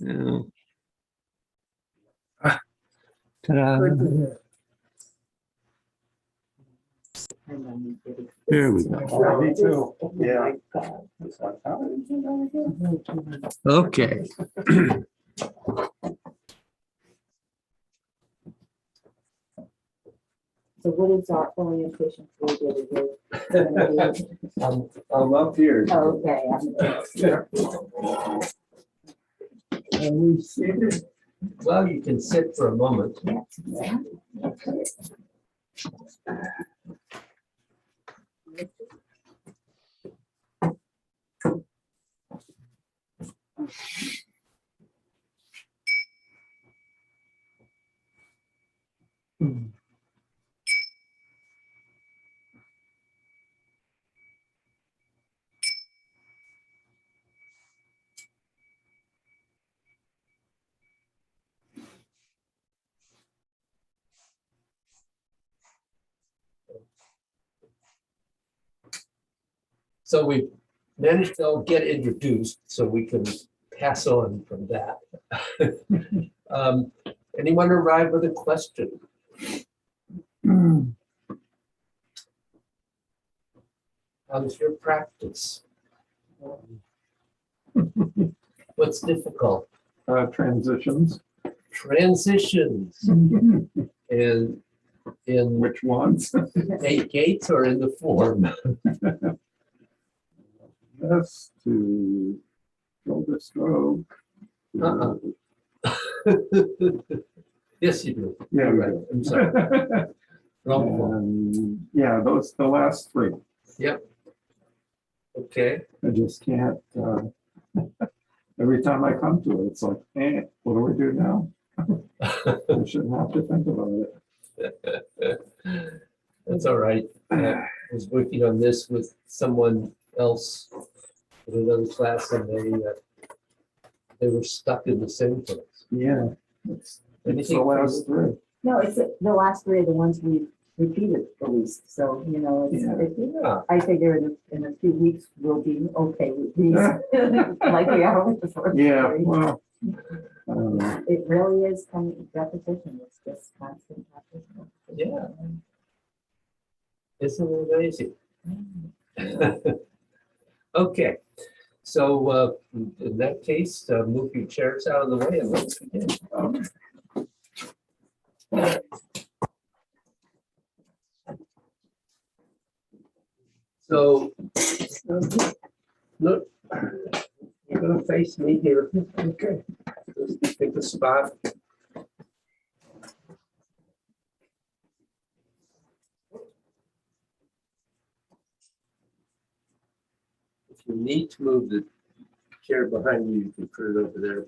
Yeah. Ta-da. There we go. Me too. Yeah. Okay. So what is our orientation for the I'm up here. Okay. Are we seated? Well, you can sit for a moment. So we managed to get introduced, so we can pass on from that. Anyone arrive with a question? How's your practice? What's difficult? Transitions. Transitions. And in Which ones? 8 gates or in the form? Yes, to go to stroke. Uh-uh. Yes, you do. Yeah, You're we right. do. I'm sorry. Wrong form. Yeah, those, the last three. Yep. Okay. I just can't, every time I come to it, it's like, what do we do now? I shouldn't have to think about it. That's all right. I was working on this with someone else in another class, and they were stuck in the same place. Yeah. It's the Anything last three. No, it's the last three are the ones we repeated the least. So, you know, Yeah. I figure in a few weeks we'll be okay with these, like we are with the first Yeah, three. well, I don't know. It really is kind of repetition. It's just constant repetition. Yeah. Isn't it amazing? Okay. So in that case, move your chairs out of the way and let's begin. So, look, you're going to face me here. Okay. Just pick a spot. If you need to move the chair behind you, you can put it over there.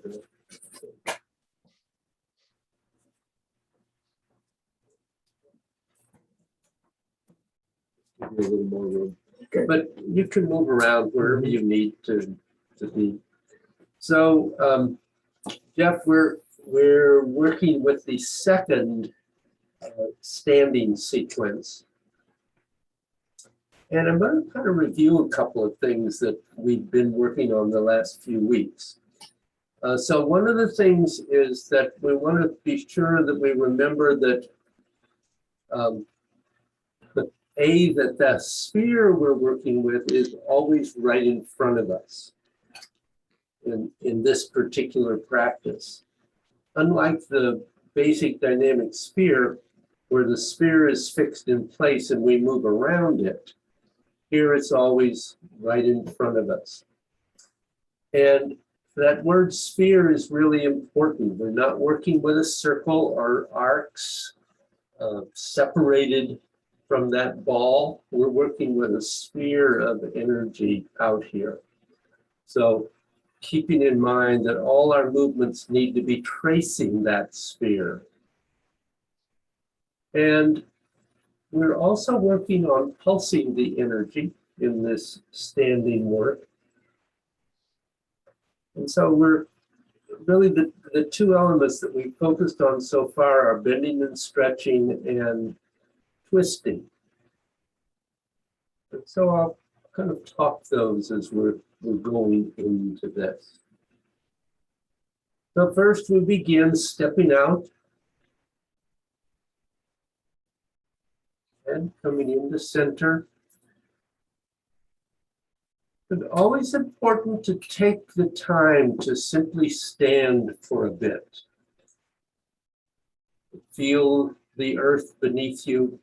Give you a little more room. Okay. But you can move around wherever you need to be. So, Jeff, we're working with the second standing sequence. And I'm going to kind of review a couple of things that we've been working on the last few weeks. So one of the things is that we want to be sure that we remember that that the sphere we're working with is always right in front of us in this particular practice. Unlike the basic dynamic sphere, where the sphere is fixed in place and we move around it, here it's always right in front of us. And that word sphere is really important. We're not working with a circle or arcs separated from that ball. We're working with a sphere of energy out here. So keeping in mind that all our movements need to be tracing that sphere. And we're also working on pulsing the energy in this standing work. And so we're really the two elements that we focused on so far are bending and stretching and twisting. And so I'll kind of talk those as we're going into this. So first we begin stepping out and coming into center. But always important to take the time to simply stand for a bit. Feel the earth beneath you.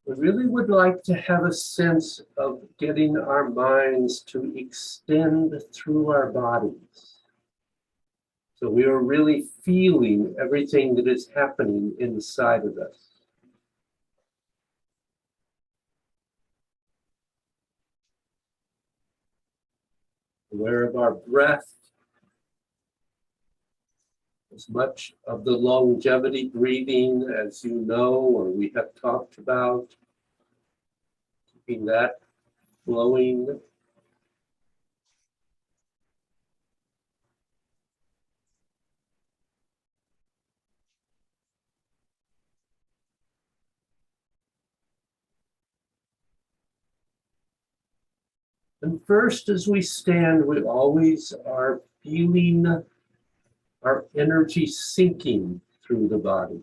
We really would like to have a sense of getting our minds to extend through our bodies. So we are really feeling everything that is happening inside of us. Aware of our breath, as much of the longevity breathing as you know or we have talked about, keeping that flowing. And first, as we stand, we always are feeling our energy sinking through the body.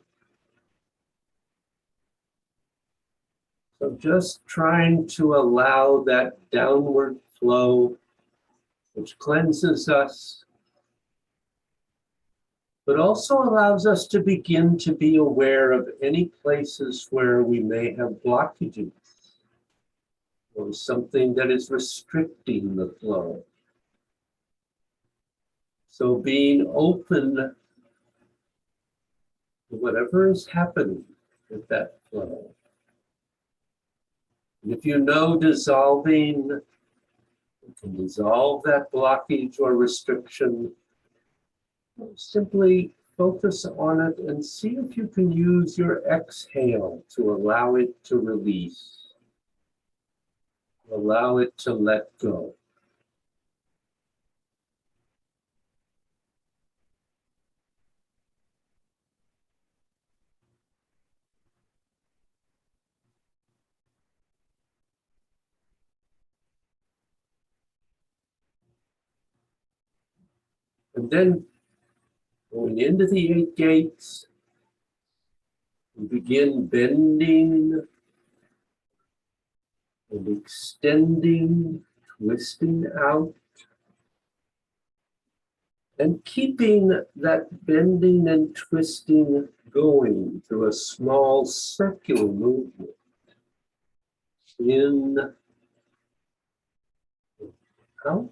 So just trying to allow that downward flow, which cleanses us, but also allows us to begin to be aware of any places where we may have blockages or something that is restricting the flow. So being open to whatever is happening with that flow. And if you know dissolving, you can dissolve that blockage or restriction. Simply focus on it and see if you can use your exhale to allow it to release. Allow it to let go. And then going into the 8 gates, we begin bending and extending, twisting out, and keeping that bending and twisting going through a small circular movement. In, out,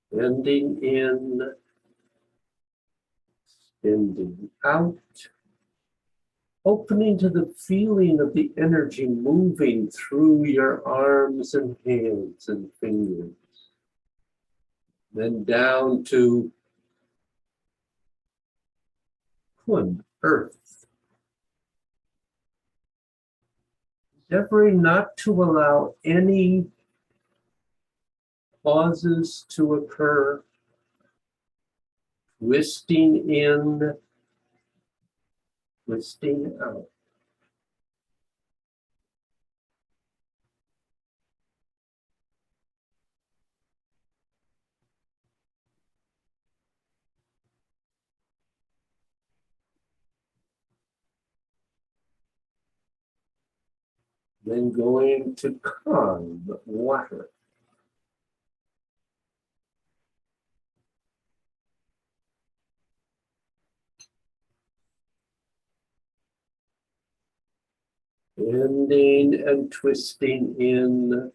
bending in, bending out, opening to the feeling of the energy moving through your arms and hands and fingers. Then down to Kun, earth. Endeavoring not to allow any pauses to occur, twisting in, twisting out. Then going to Kan, water. Bending and twisting in,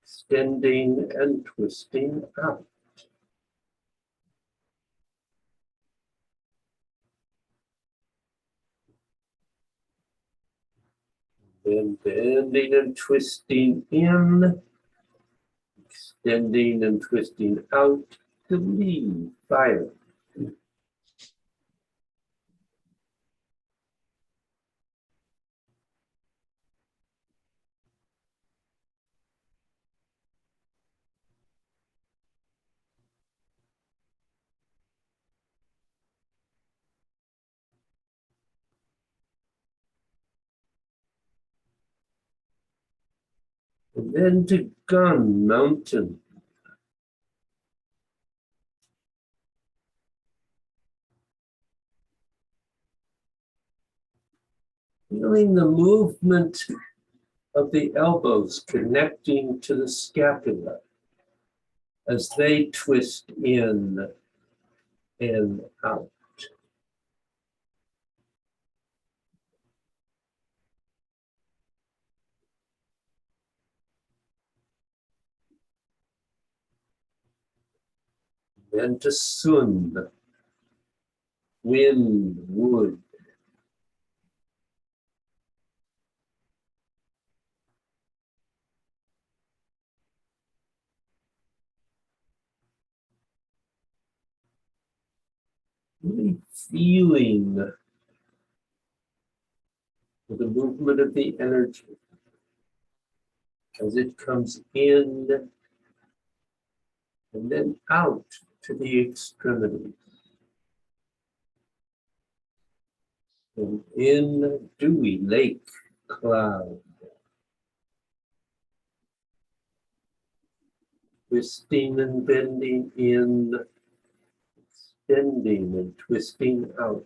extending and twisting out. Then bending and twisting in, extending and twisting out to leave fire. And then to gun, mountain. Feeling the movement of the elbows connecting to the scapula as they twist in and out. Then to Tsung, wind, wood. Really feeling the movement of the energy as it comes in and then out to the extremities. And in dewy lake cloud, twisting and bending in, extending and twisting out.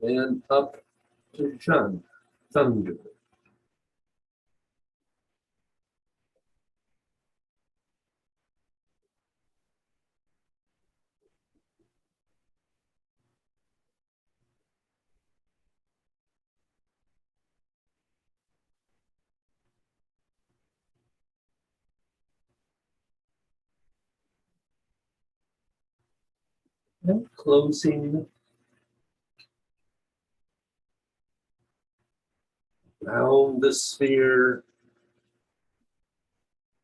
And up to Tsung, thunder. And closing round the sphere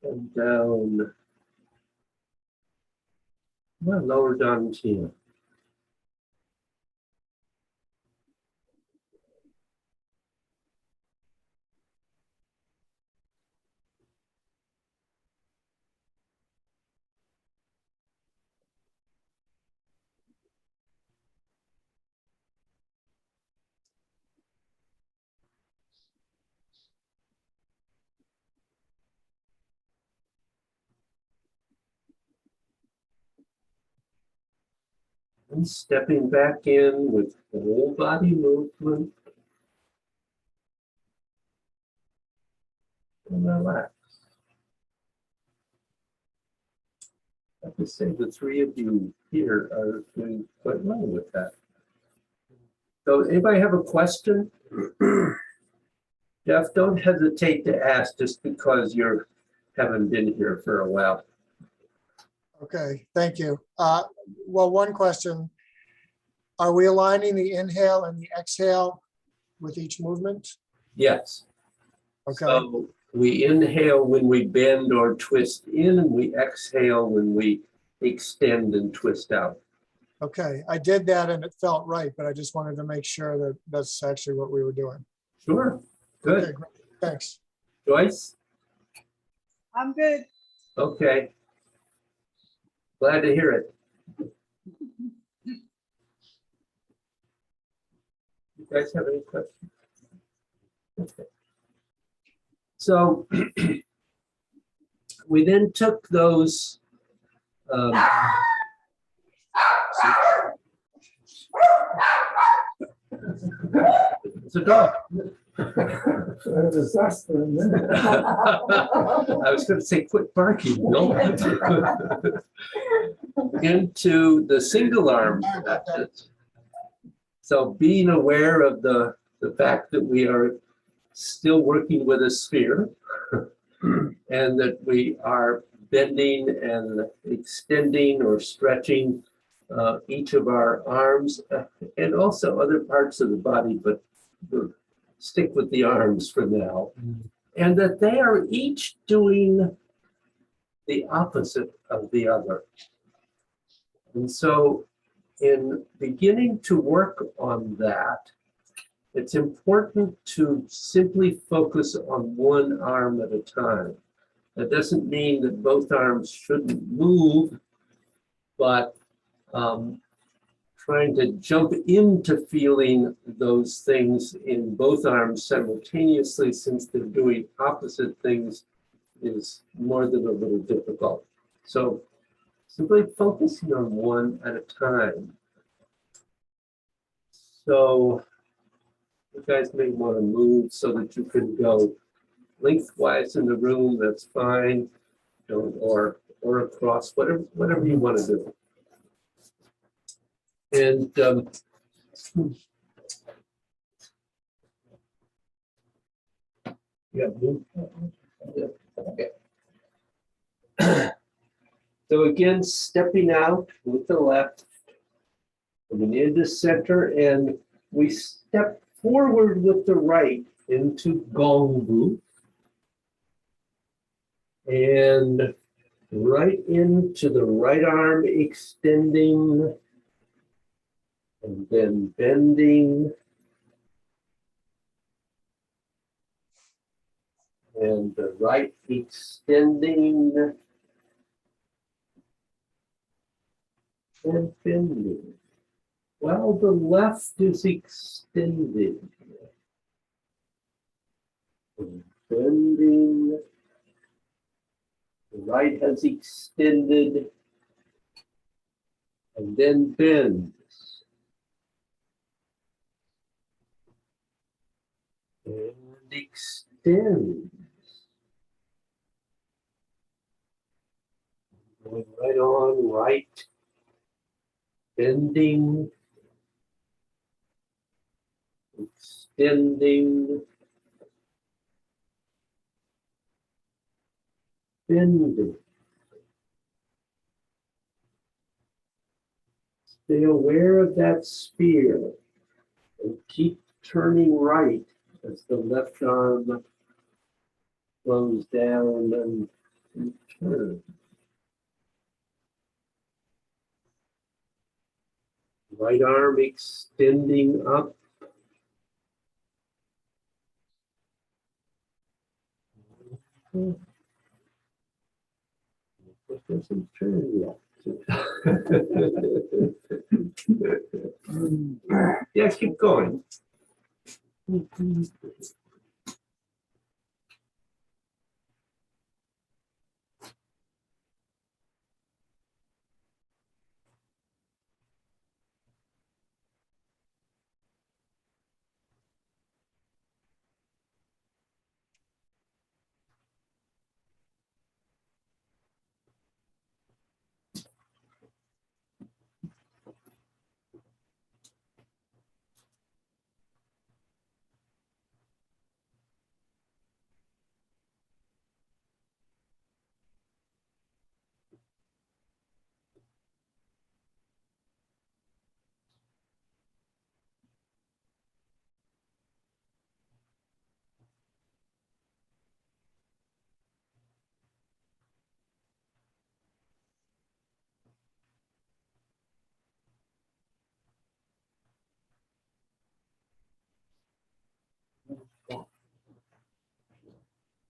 and down my lower dantian. And stepping back in with whole body movement. And relax. I have to say the three of you here are doing quite well with that. So anybody have a question? Jeff, don't hesitate to ask just because you haven't been here for a while. Okay, thank you. Well, one question. Are we aligning the inhale and the exhale with each movement? Yes. Okay, So we inhale when we bend or twist in, and we exhale when we extend and twist out. okay. I did that and it felt right, but I just wanted to make sure that that's actually what we were doing. Sure. Okay, Good. great. Thanks. Joyce? I'm good. Okay. Glad to hear it. You guys have any questions? Okay. So we then took those it's a dog. A disaster in there. I was going to say, quit barking, Bill. Into the single arm practice. So being aware of the fact that we are still working with a sphere and that we are bending and extending or stretching each of our arms and also other parts of the body, but we'll stick with the arms for now. And that they are each doing the opposite of the other. And so in beginning to work on that, it's important to simply focus on one arm at a time. That doesn't mean that both arms shouldn't move, but trying to jump into feeling those things in both arms simultaneously, since they're doing opposite things, is more than a little difficult. So simply focusing on one at a time. So you guys may want to move so that you can go lengthwise in the room, that's fine, or across, whatever you want to do. And yeah, move. Yeah, okay. So again, stepping out with the left, coming into center, and we step forward with the right into Gongbu. And right into the right arm extending, and then bending. And the right extending and bending. While the left is extended. And bending. The right has extended and then bends. And extends. Going right on, right. Bending. Extending. Bending. Stay aware of that sphere and keep turning right as the left arm flows down and turn. Right arm extending up. It doesn't turn yet. Yeah, keep going.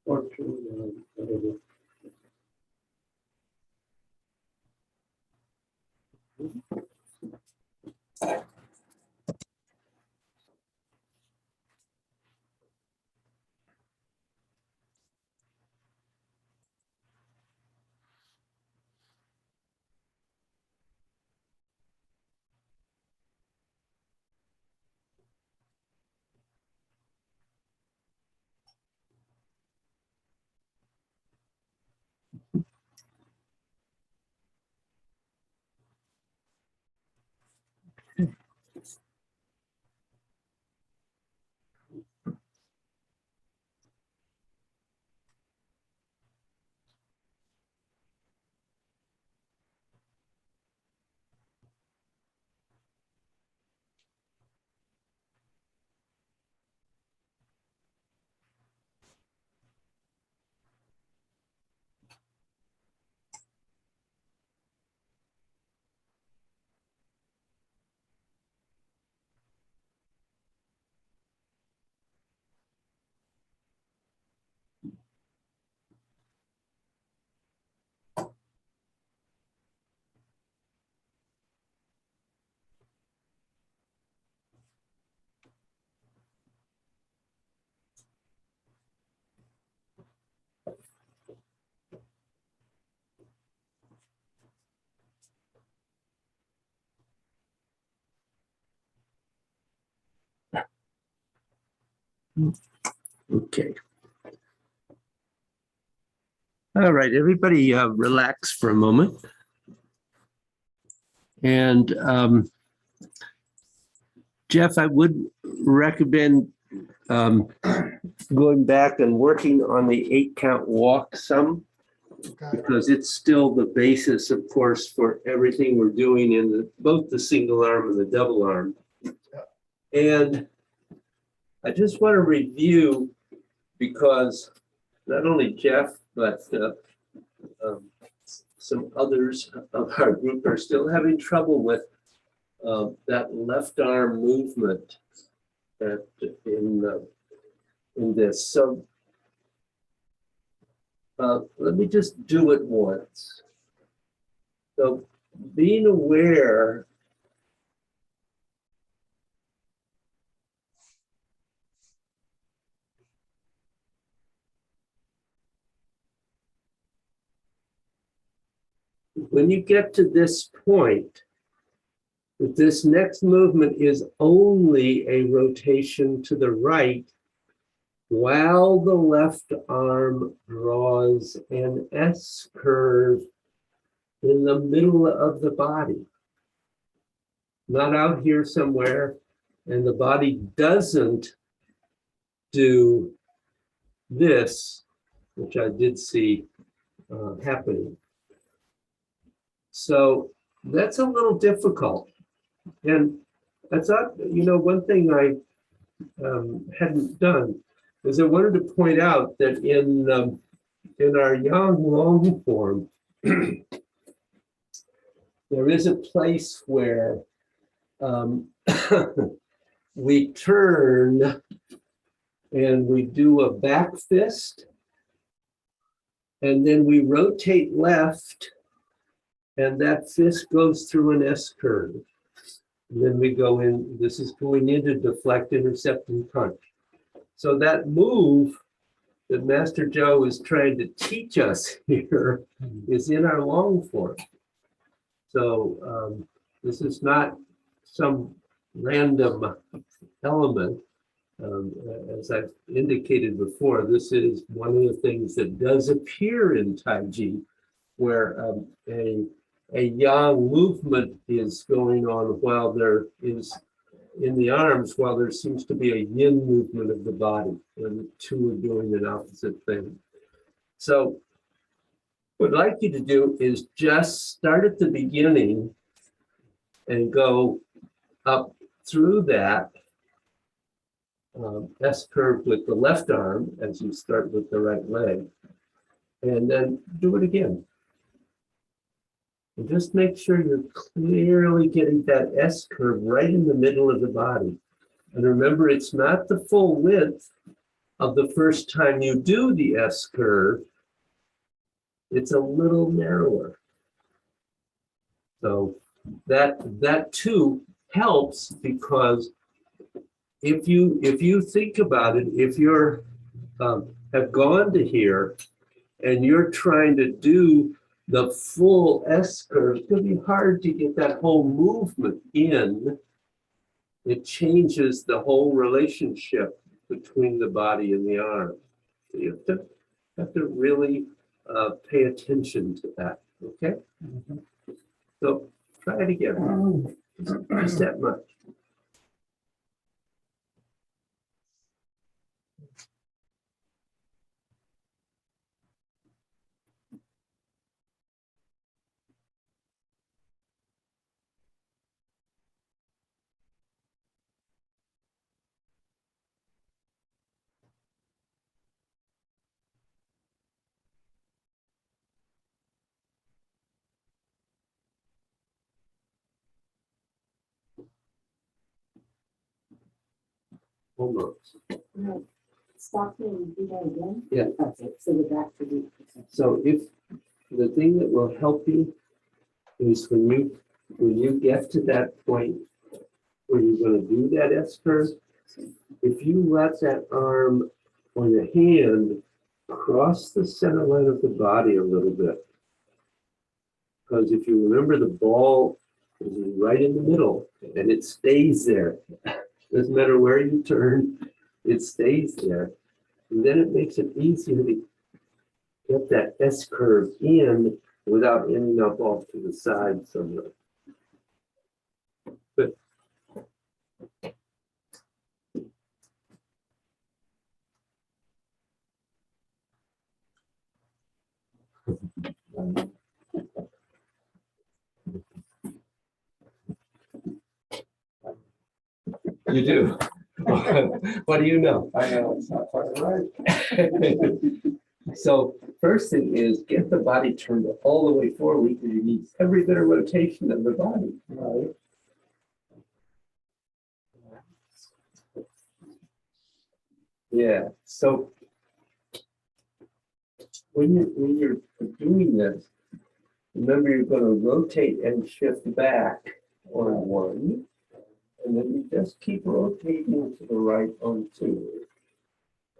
Or turn, whatever. Okay. All right, everybody relax for a moment. And Jeff, I would recommend going back and working on the 8-count walk some, Okay, because it's still the basis, of course, for everything we're doing in both the single arm and the double arm. And I just want to review, because not only Jeff, but some others of our group are still having trouble with that left arm movement in this. So let me just do it once. So being aware when you get to this point, that this next movement is only a rotation to the right while the left arm draws an S curve in the middle of the body. Not out here somewhere, and the body doesn't do this, which I did see happening. So that's a little difficult. And I thought, one thing I hadn't done is I wanted to point out that in our Yang long form, there is a place where we turn and we do a back fist, and then we rotate left, and that fist goes through an S curve. And then we go in, this is going into deflect, intercept, and punch. So that move that Master Joe is trying to teach us here is in our long form. So this is not some random element. As I've indicated before, this is one of the things that does appear in Taiji, where a yang movement is going on while there is in the arms, while there seems to be a yin movement of the body, and the two are doing an opposite thing. So what I'd like you to do is just start at the beginning and go up through that S curve with the left arm as you start with the right leg, and then do it again. And just make sure you're clearly getting that S curve right in the middle of the body. And remember, it's not the full width of the first time you do the S curve. It's a little narrower. So that too helps, because if you think about it, if you're have gone to here and you're trying to do the full S curve, it's going to be hard to get that whole movement in. It changes the whole relationship between the body and the arm. So you have to really pay attention to that, okay? So try it again, just that much. Almost. Right. Stop here and do that again? Yeah. Okay, so we're back to the. So if the thing that will help you is when you get to that point where you're going to do that S curve, if you let that arm or your hand cross the center line of the body a little bit, because if you remember, the ball is right in the middle and it stays there. Doesn't matter where you turn, it stays there. And then it makes it easier to get that S curve in without ending up off to the side somewhere. But you do. What do you know? I know it's not quite right. So first thing is get the body turned all the way forward because you need every bit of rotation of the body. Right. Yeah. So when you're doing this, remember you're going to rotate and shift back on one, and then you just keep rotating to the right on two,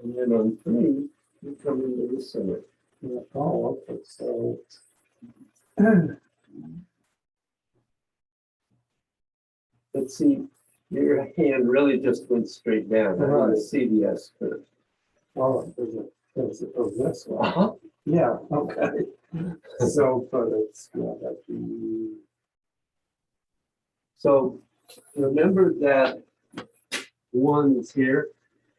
and then on three you come into the center. Yeah. Oh, okay, so. Let's see, your hand really just went straight down. I want Right. to see the S curve. Oh, there's this one. Uh-huh. Yeah, okay. So, but it's, yeah, that'd be, So remember that one is here,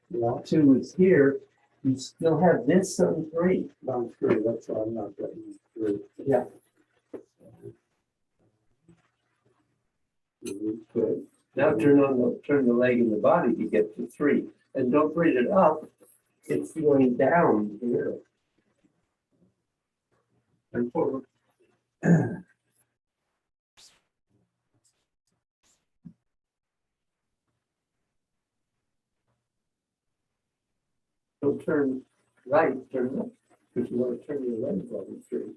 yeah, two is here. You still have this on three. I'm three, that's why I'm not getting three. Yeah. Good. Now turn the leg and the body to get to three. And don't bring it up. It's going down here. And forward. Don't turn right, turn left, because you want to turn your legs over three.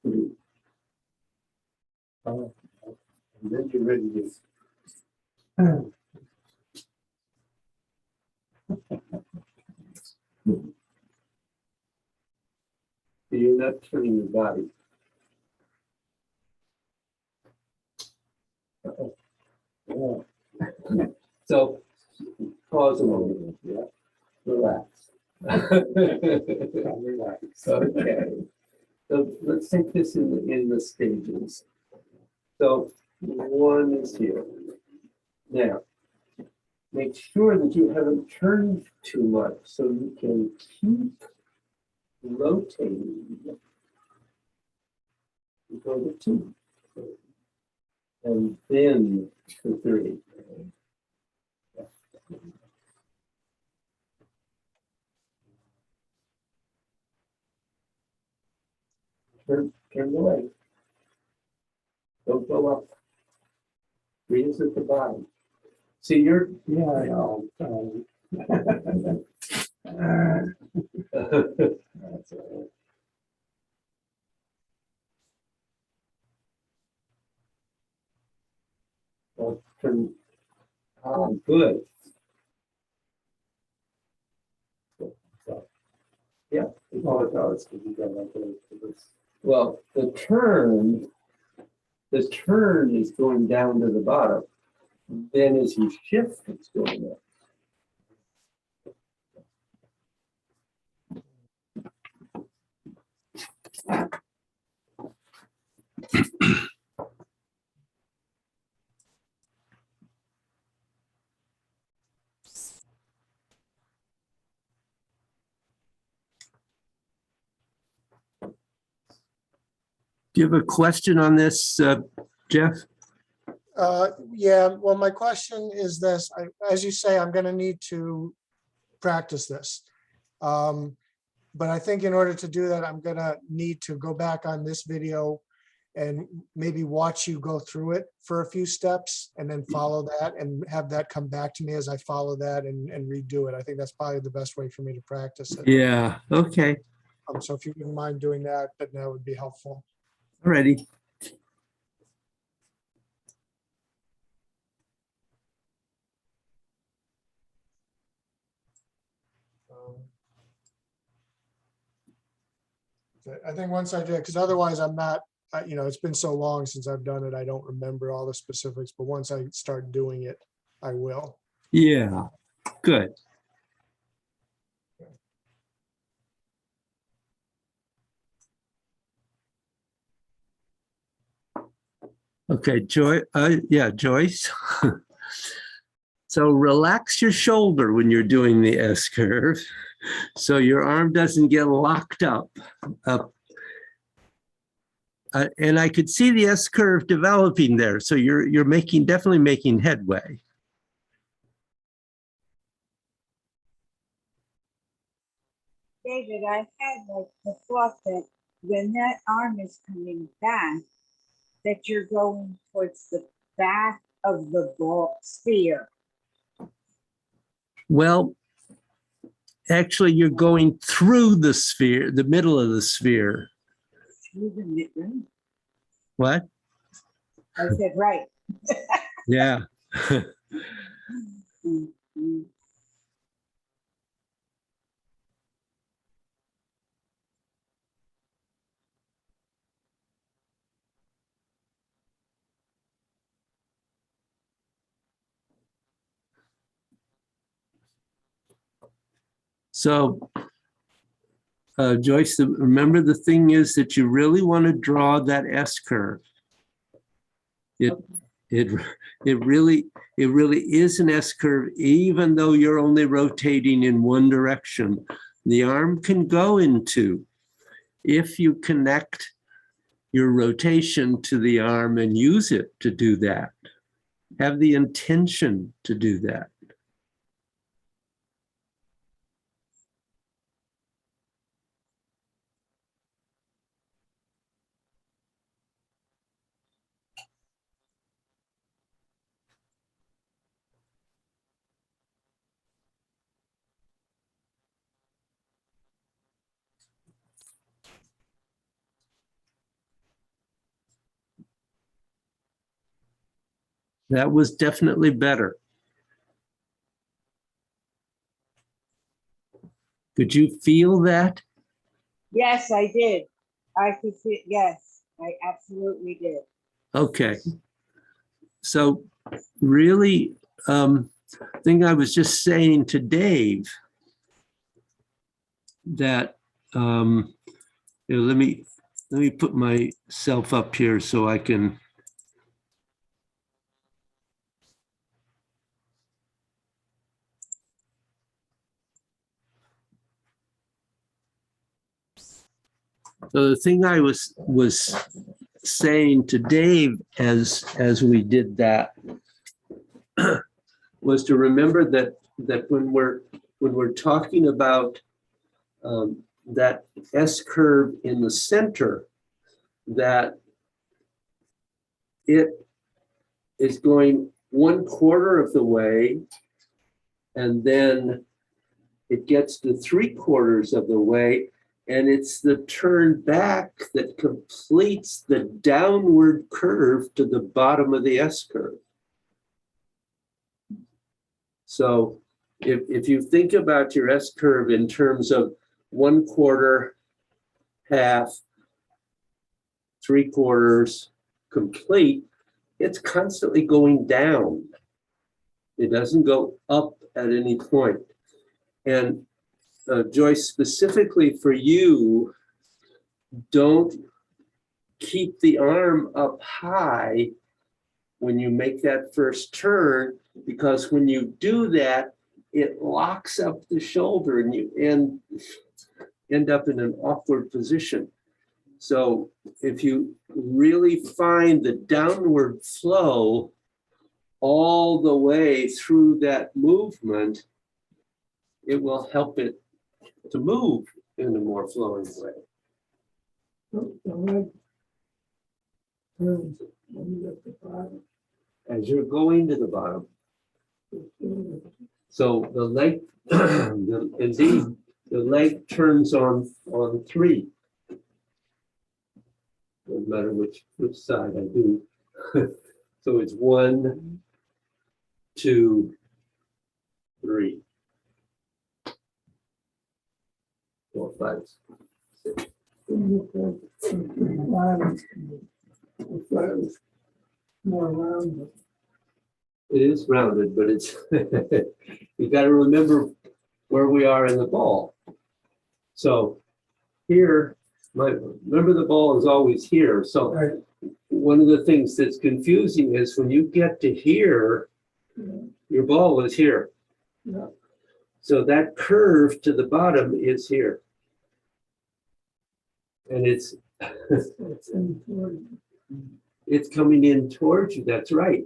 Three. And then you're ready to. You're not turning your body. Uh-oh. Yeah. So pause a moment. Yeah. Relax. Relax. Okay. So let's take this in the stages. So one is here. Now, make sure that you haven't turned too much so you can keep rotating. You go to two. And then to three. Turn the leg. Don't go up. Three is at the bottom. See, you're. Yeah, I know. That's all Turn. Good. So, Yeah. right. Oh, it does, because you got like this. Well, the turn is going down to the bottom. Then as you shift, it's going up. Do you have a question on this, Jeff? Yeah, well, my question is this, as you say, I'm gonna need to practice this. But I think in order to do that, I'm gonna need to go back on this video and maybe watch you go through it for a few steps and then follow that and have that come back to me as I follow that and redo it. I think that's probably the best way for me to practice it. Yeah, okay. So if you wouldn't mind doing that, then that would be helpful. Alrighty. I think once I do, because otherwise I'm not it's been so long since I've done it, I don't remember all the specifics, but once I start doing it, I will. Yeah, good. Okay, Joyce. So relax your shoulder when you're doing the S curve, so your arm doesn't get locked up. And I could see the S curve developing there, so you're definitely making headway. David, I had like the thought that when that arm is coming back, that you're going towards the back of the ball sphere. Well, actually, you're going through the sphere, the middle of the sphere. Through the middle. What? I said, right. Yeah. Mhm. So, Joyce, remember the thing is that you really want to draw that S curve. It really is an S curve, even though you're only rotating in one direction. The arm can go into, if you connect your rotation to the arm and use it to do that. Have the intention to do that. That was definitely better. Could you feel that? Yes, I did. I could see, yes, I absolutely did. Okay. So really, thing I was just saying to Dave that, let me put myself up here so I can. So the thing I was saying to Dave as we did that was to remember that when we're talking about that S curve in the center, that it is going 1/4 of the way, and then it gets to 3/4 of the way, and it's the turn back that completes the downward curve to the bottom of the S curve. So if you think about your S curve in terms of 1/4, half, 3/4, complete, it's constantly going down. It doesn't go up at any point. And Joyce, specifically for you, don't keep the arm up high when you make that first turn, because when you do that, it locks up the shoulder and you end up in an awkward position. So if you really find the downward flow all the way through that movement, it will help it to move in a more flowing way. As you're going to the bottom. So the leg, indeed, the leg turns on 3. No matter which side I do. So it's 1, 2, 3, 4, 5, 6. More rounded. It is rounded, but it's, you gotta remember where we are in the ball. So here, remember the ball is always here, so Right. one of the things that's confusing is when you get to here, your ball is here. Yeah. So that curve to the bottom is here. And it's it's coming in towards you, that's right.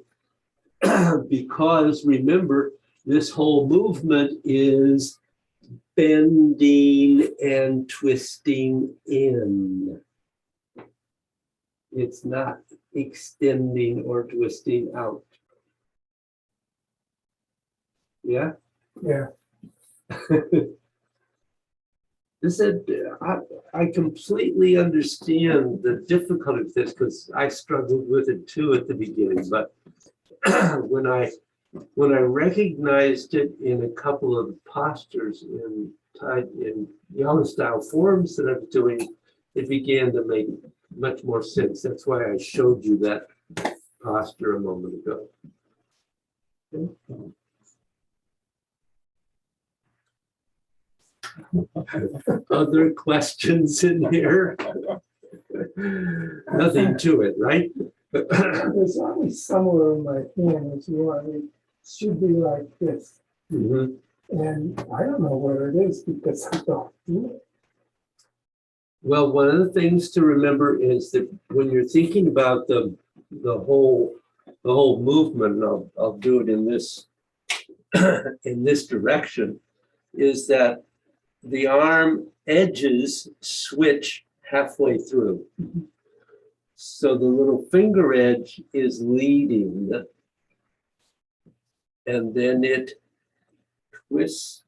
Because remember, this whole movement is bending and twisting in. It's not extending or twisting out. Yeah? Yeah. This is, I completely understand the difficulty of this because I struggled with it too at the beginning. But when I recognized it in a couple of postures in yoga style forms that I was doing, it began to make much more sense. That's why I showed you that posture a moment ago. Okay. Other questions in here? Nothing to it, right? There's always somewhere in my hand as well. It should be like this. Mhm. And I don't know where it is because I don't do it. Well, one of the things to remember is that when you're thinking about the whole movement, and I'll do it in this in this direction, is that the arm edges switch halfway through. So the little finger edge is leading, and then it twists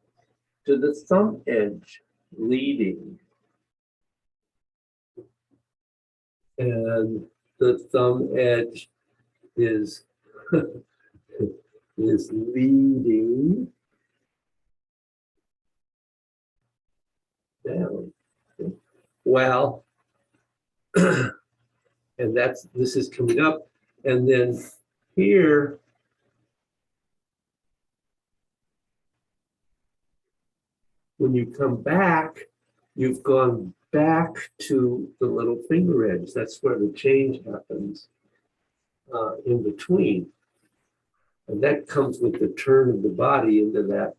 to the thumb edge, leading. And the thumb edge is is leading down. Well, and this is coming up, and then here when you come back, you've gone back to the little finger edge. That's where the change happens in between. And that comes with the turn of the body into that,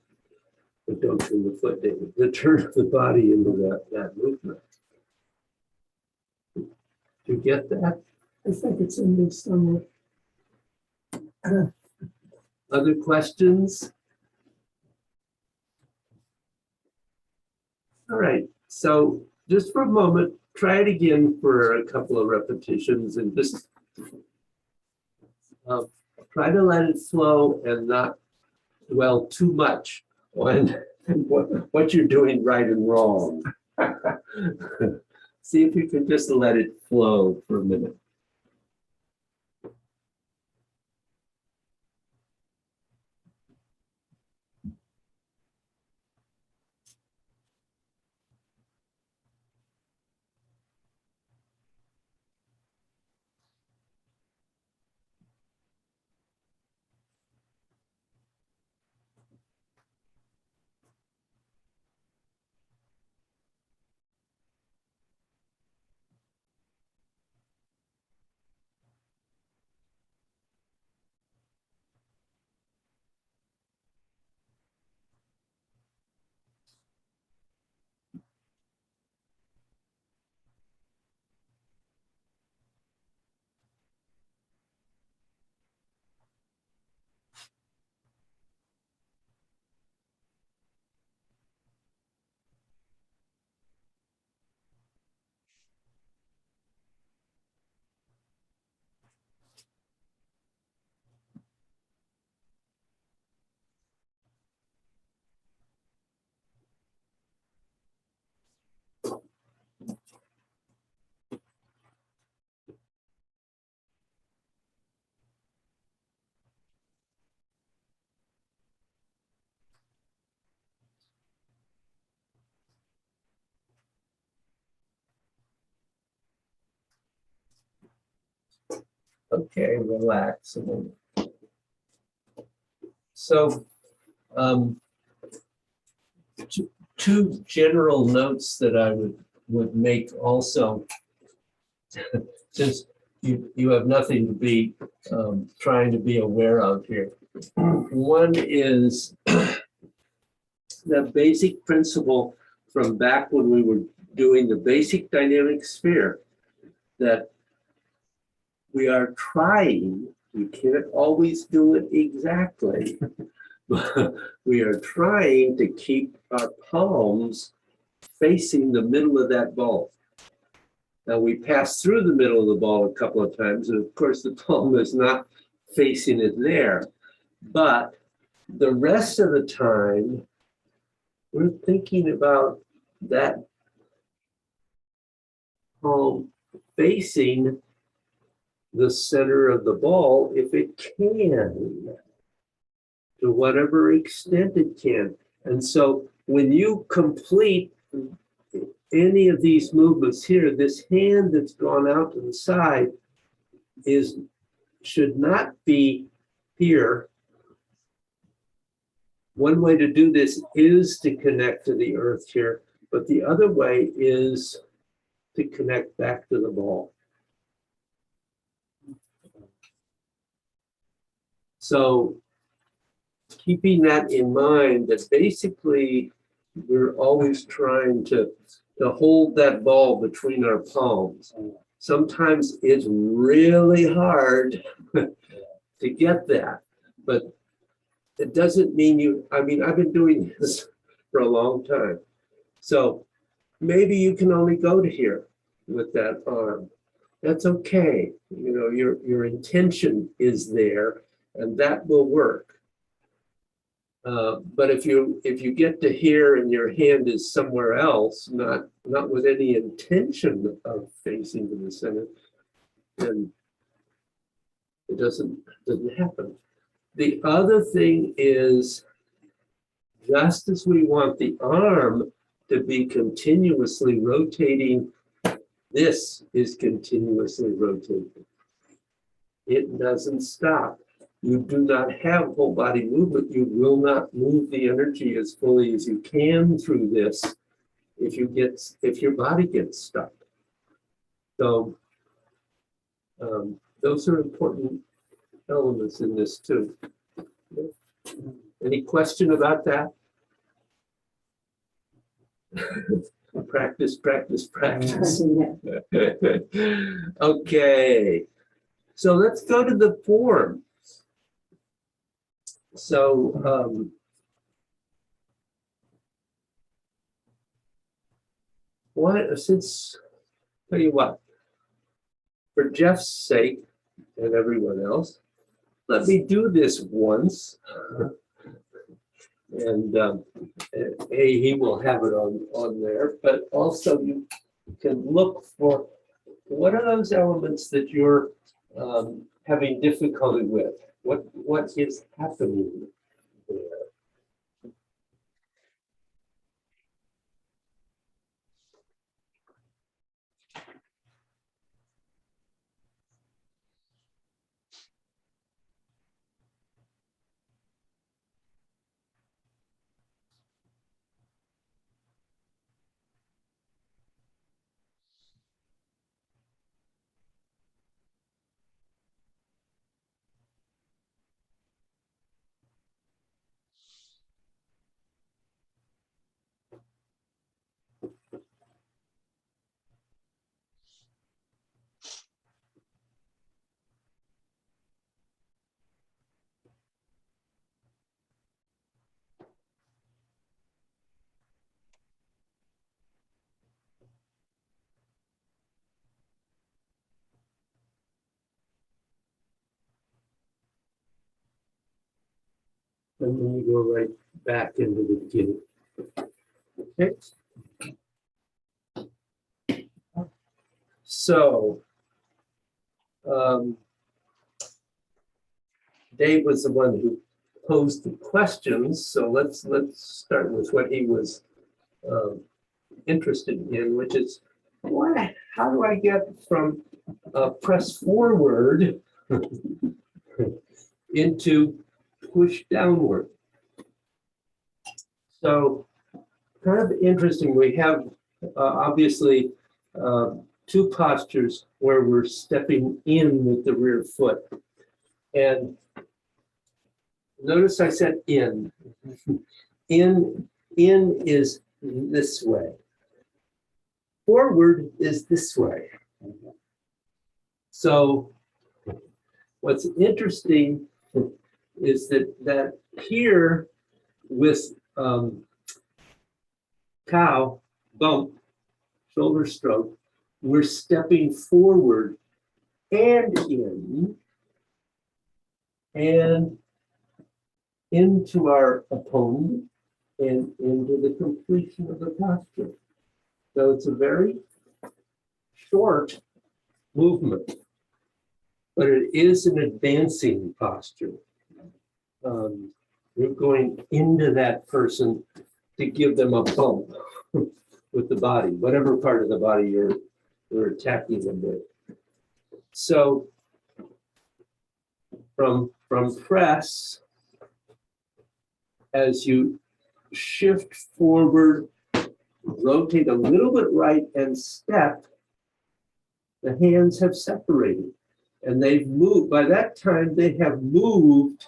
but don't turn the foot down, the turn of the body into that movement. Do you get that? I think it's in this somewhere. Other questions? All right, so just for a moment, try it again for a couple of repetitions and just try to let it flow and not dwell too much on what you're doing right and wrong. See if you can just let it flow for a minute. Okay, relax a moment. So, two general notes that I would make also, since you have nothing to be trying to be aware of here. One is the basic principle from back when we were doing the basic dynamic sphere, that we are trying, we can't always do it exactly, but we are trying to keep our palms facing the middle of that ball. Now we pass through the middle of the ball a couple of times, and of course the palm is not facing it there. But the rest of the time, we're thinking about that palm facing the center of the ball if it can, to whatever extent it can. And so when you complete any of these movements here, this hand that's gone out to the side should not be here. One way to do this is to connect to the earth here, but the other way is to connect back to the ball. So keeping that in mind, that basically we're always trying to hold that ball between our palms. Sometimes it's really hard to get that, but it doesn't mean I've been doing this for a long time. So maybe you can only go to here with that arm. That's okay. You know, your intention is there, and that will work. But if you get to here and your hand is somewhere else, not with any intention of facing to the center, then it doesn't happen. The other thing is, just as we want the arm to be continuously rotating, this is continuously rotating. It doesn't stop. You do not have whole body movement. You will not move the energy as fully as you can through this if your body gets stuck. So those are important elements in this too. Any question about that? Practice, practice, practice. Okay, so let's go to the form. So tell you what, for Jeff's sake and everyone else, let me do this once. And he will have it on there, but also you can look for what are those elements that you're having difficulty with. What is happening there? And then you go right back into the beginning. Okay. So Dave was the one who posed the questions. So let's start with what he was interested in, which is how do I get from press forward into push downward. So kind of interesting, we have obviously two postures where we're stepping in with the rear foot. And notice I said in. In is this way. Forward is this way. So what's interesting is that here with cow, bump, shoulder stroke, we're stepping forward and into our opponent and into the completion of the posture. So it's a very short movement, but it is an advancing posture. You're going into that person to give them a bump with the body, whatever part of the body you're attacking them with. So from press, as you shift forward, rotate a little bit right and step, the hands have separated and they've moved. By that time, they have moved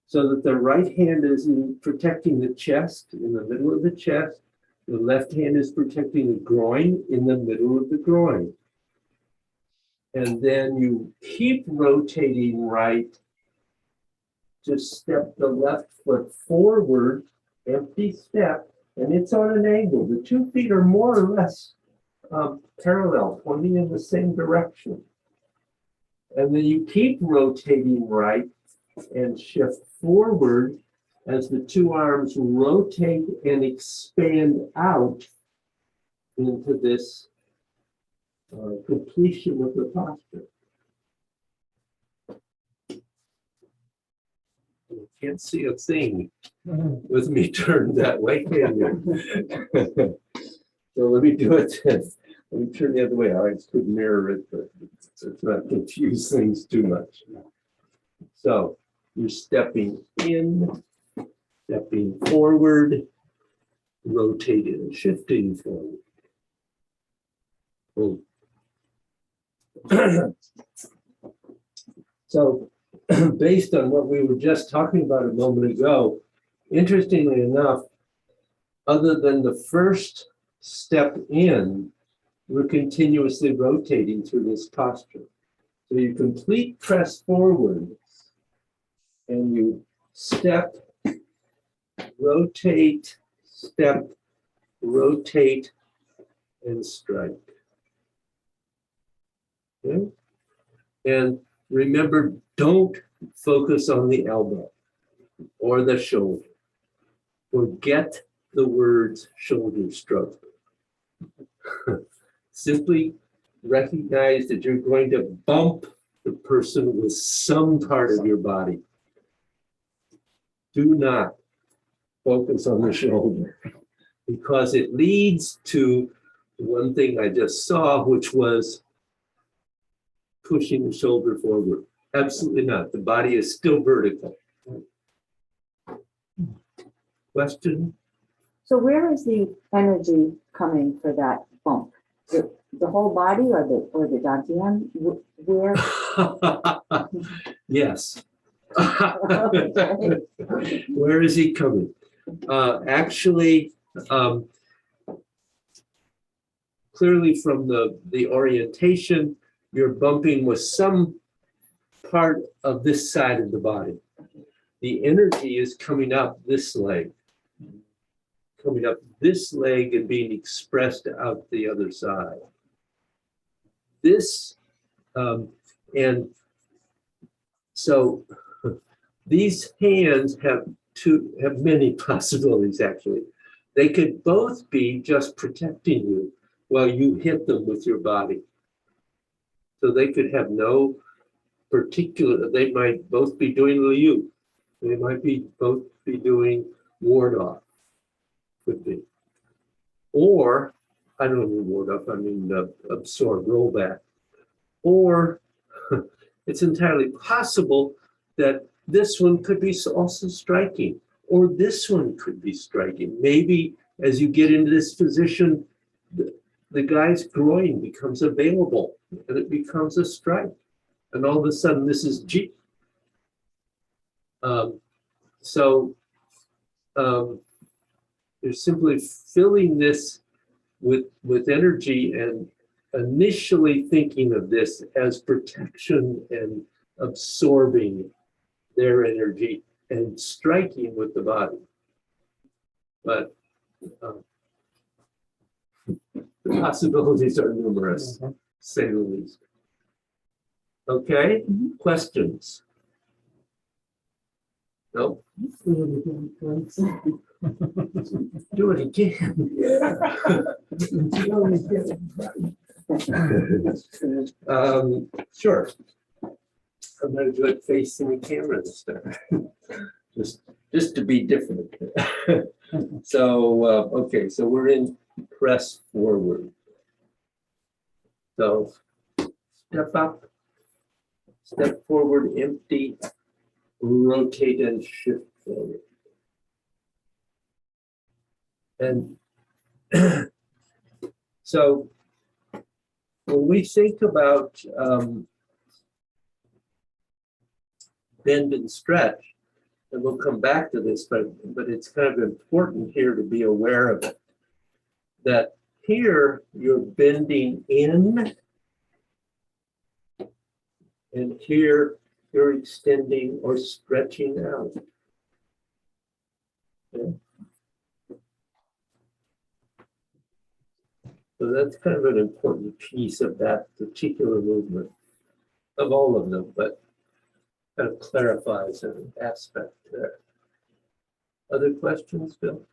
so that the right hand is protecting the chest, in the middle of the chest. The left hand is protecting the groin, in the middle of the groin. And then you keep rotating right to step the left foot forward, empty step, and it's on an angle. The 2 feet are more or less parallel, pointing in the same direction. And then you keep rotating right and shift forward as the 2 arms rotate and expand out into this completion of the posture. You can't see a thing with me turned that way, can you? So let me do it then. Let me turn the other way. I could mirror it, but let's not confuse things too much. So you're stepping in, stepping forward, rotating, shifting forward. Boom. So based on what we were just talking about a moment ago, interestingly enough, other than the first step in, we're continuously rotating through this posture. So you complete press forward and you step, rotate, step, rotate, and strike. Okay? And remember, don't focus on the elbow or the shoulder. Forget the words shoulder stroke. Simply recognize that you're going to bump the person with some part of your body. Do not focus on the shoulder because it leads to one thing I just saw, which was pushing the shoulder forward. Absolutely not. The body is still vertical. Question? So where is the energy coming for that bump? The whole body or the dantian? Where? Yes. Okay. Where is he coming? Actually, clearly from the orientation, you're bumping with some part of this side of the body. The energy is coming up this leg, and being expressed out the other side. This, and so these hands have many possibilities actually. They could both be just protecting you while you hit them with your body. So they could have no particular, they might both be doing liu. They might both be doing ward off, could be. Or, I don't mean ward off, I mean absorb, roll back. Or It's entirely possible that this one could be also striking, or this one could be striking. Maybe as you get into this position, the guy's groin becomes available and it becomes a strike. And all of a sudden, this is G. You're simply filling this with energy and initially thinking of this as protection and absorbing their energy and striking with the body. But the possibilities are numerous, to say the least. Okay, questions? No? Do it again. Sure. I'm gonna do it facing the camera this time. Just to be different. So, okay, so we're in press forward. So step up, step forward, empty, rotate and shift forward. And so when we think about bend and stretch, and we'll come back to this, but it's kind of important here to be aware of it, that here you're bending in, and here you're extending or stretching out. Okay. So that's kind of an important piece of that particular movement, of all of them, but kind of clarifies an aspect there. Other questions, Bill?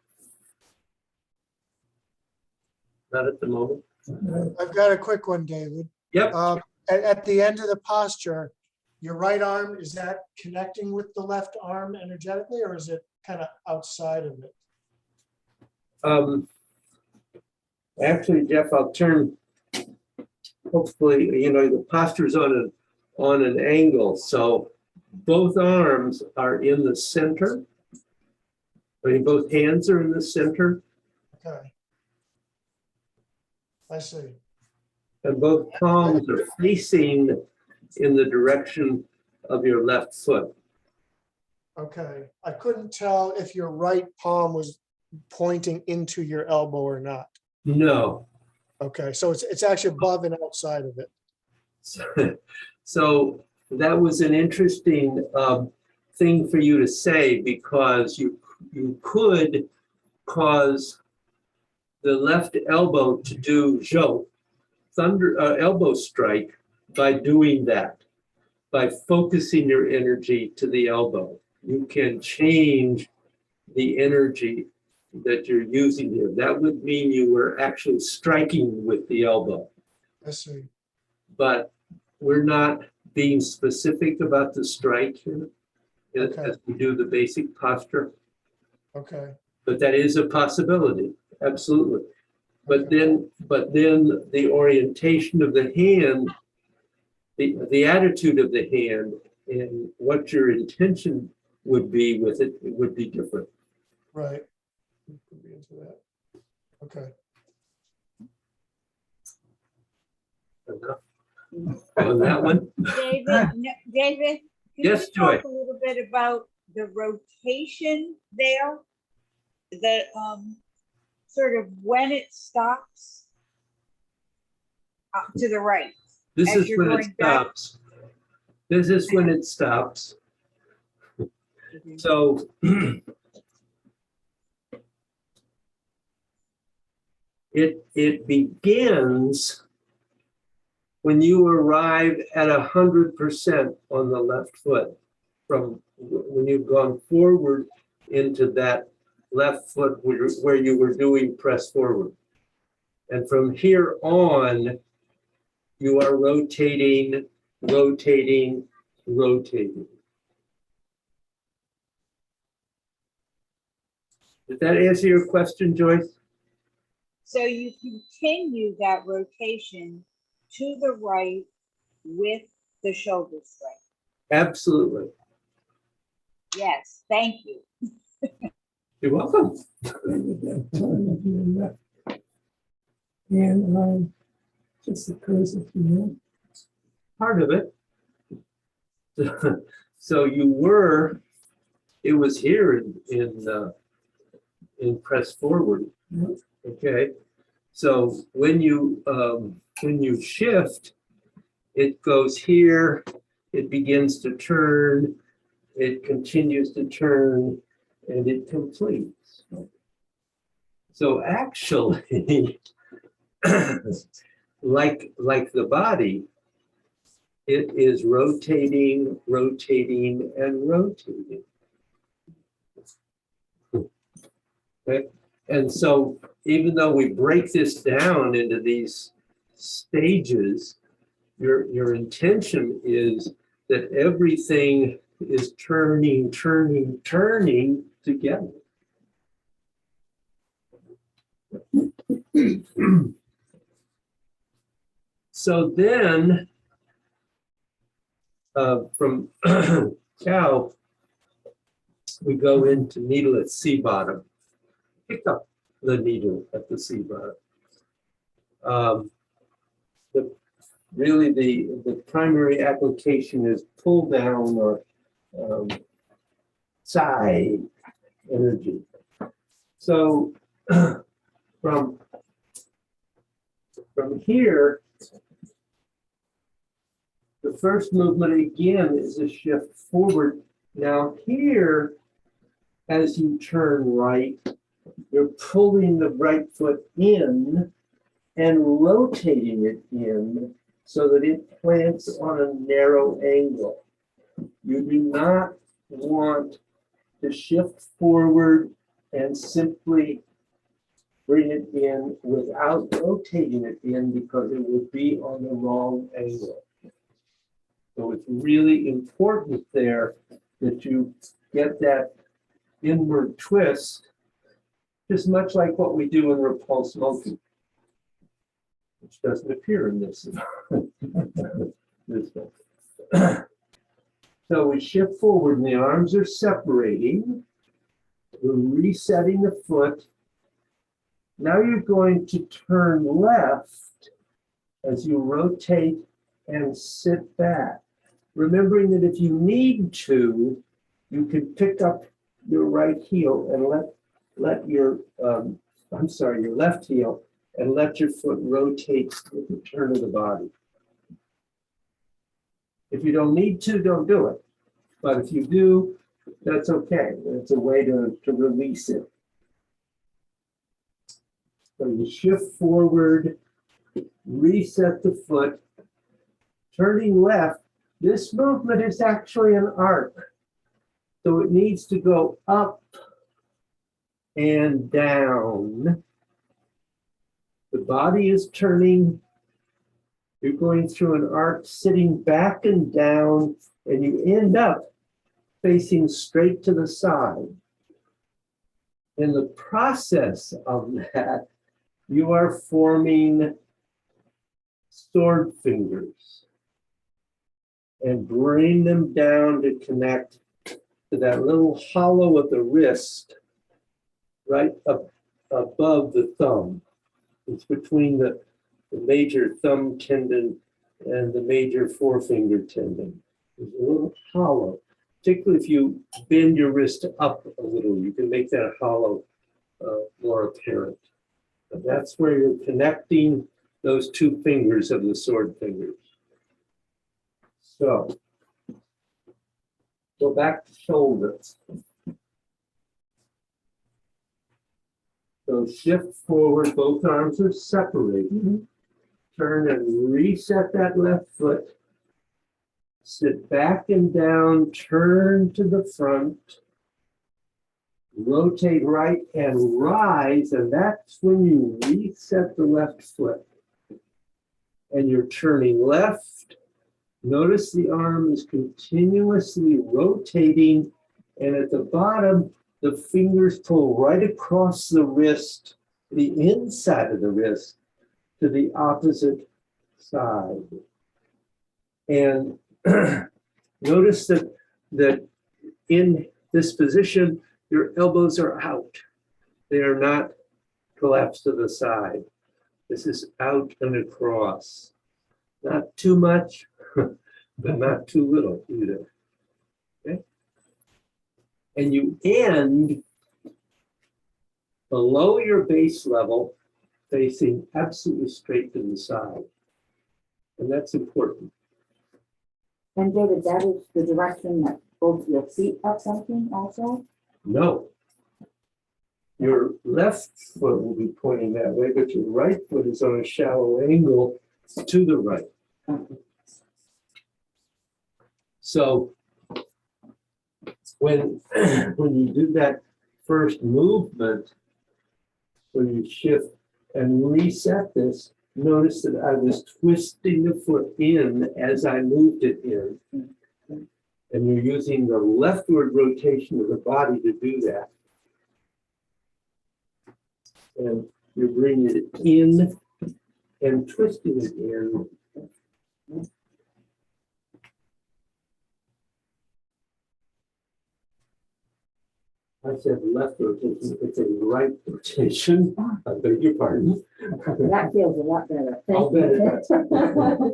Not at the moment. I've got a quick one, David. Yep. At the end of the posture, your right arm, is that connecting with the left arm energetically, or is it kind of outside of it? Actually, Jeff, I'll turn, hopefully, the posture's on an angle, so both arms are in the center. I mean, both hands are in the center. Okay. I see. And both palms are facing in the direction of your left foot. Okay. I couldn't tell if your right palm was pointing into your elbow or not. No. Okay, so it's actually above and outside of it. So that was an interesting thing for you to say, because you could cause the left elbow to do elbow strike by doing that, by focusing your energy to the elbow. You can change the energy that you're using here. That would mean you were actually striking with the elbow. I see. But we're not being specific about the strike here as we do the basic posture. Okay. But that is a possibility, absolutely. But then the orientation of the hand, the attitude of the hand, and what your intention would be with it would be different. Right. Could be into that. Okay. Enough on that one. David, can Yes, you talk Joy. a little bit about the rotation there? The sort of when it stops to the right. This As is you're when it going back. stops. This is when it stops. So it begins when you arrive at 100% on the left foot, from when you've gone forward into that left foot where you were doing press forward. And from here on, you are rotating, rotating, rotating. Did that answer your question, Joyce? So you continue that rotation to the right with the shoulders straight. Absolutely. Yes, thank you. You're welcome. And just occurs if you Part of it. So you were, it was here in press forward. Yep. Okay. So when you shift, it goes here, it begins to turn, it continues to turn, and it completes. So actually, like the body, it is rotating, rotating, and rotating. Okay? And so even though we break this down into these stages, your intention is that everything is turning, turning, turning together. So then, from cow, we go into needle at sea bottom. Pick up the needle at the sea bottom. Really, the primary application is pull down or side energy. So from here, the first movement again is a shift forward. Now here, as you turn right, you're pulling the right foot in and rotating it in so that it plants on a narrow angle. You do not want to shift forward and simply bring it in without rotating it in because it will be on the wrong angle. So it's really important there that you get that inward twist, just much like what we do in repulse motion, which doesn't appear in this. This one. So we shift forward and the arms are separating. We're resetting the foot. Now you're going to turn left as you rotate and sit back. Remembering that if you need to, you can pick up your right heel and let your your left heel and let your foot rotate with the turn of the body. If you don't need to, don't do it. But if you do, that's okay. It's a way to release it. So you shift forward, reset the foot, turning left. This movement is actually an arc. So it needs to go up and down. The body is turning. You're going through an arc, sitting back and down, and you end up facing straight to the side. In the process of that, you are forming sword fingers and bring them down to connect to that little hollow of the wrist right up above the thumb. It's between the major thumb tendon and the major forefinger tendon. There's a little hollow. Particularly if you bend your wrist up a little, you can make that hollow more apparent. But that's where you're connecting those two fingers of the sword fingers. So, go back to shoulders. So shift forward, both arms are separated. Turn and reset that left foot. Sit back and down, turn to the front. Rotate right and rise, and that's when you reset the left foot. And you're turning left. Notice the arm is continuously rotating, and at the bottom, the fingers pull right across the wrist, the inside of the wrist, to the opposite side. And Notice that in this position, your elbows are out. They are not collapsed to the side. This is out and across. Not too much, but not too little either. Okay? And you end below your base level, facing absolutely straight to the side. And that's important. And David, that is the direction that both your feet are pointing also? No. Your left foot will be pointing that way, but your right foot is on a shallow angle to the right. Okay. So when you do that first movement, when you shift and reset this, notice that I was twisting the foot in as I moved it in. And you're using the leftward rotation of the body to do that. And you're bringing it in and twisting it in. I said left rotation, it's a right rotation. I beg your pardon. That feels a lot better. I'll Thank bet it you.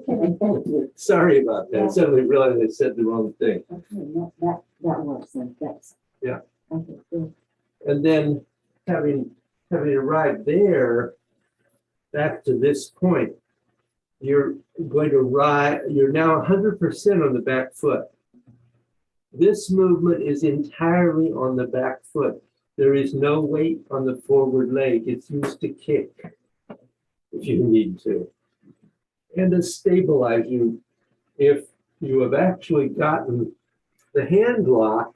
Okay, thank you. Sorry about that. I suddenly realized I said the wrong thing. Okay, that works then, thanks. Yeah. Okay, good. And then having arrived there, back to this point, you're going to ride, you're now 100% on the back foot. This movement is entirely on the back foot. There is no weight on the forward leg. It's used to kick if you need to. And to stabilize you if you have actually gotten the hand lock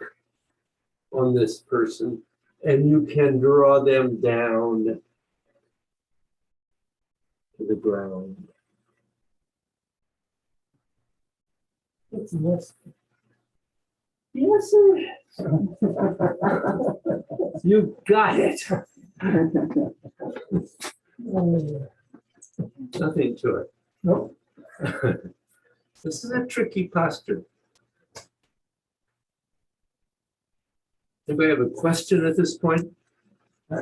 on this person and you can draw them down to the ground. It's this. Yes, sir. You got it. Nothing to it. Nope. This is a tricky posture. Anybody have a question at this point? Did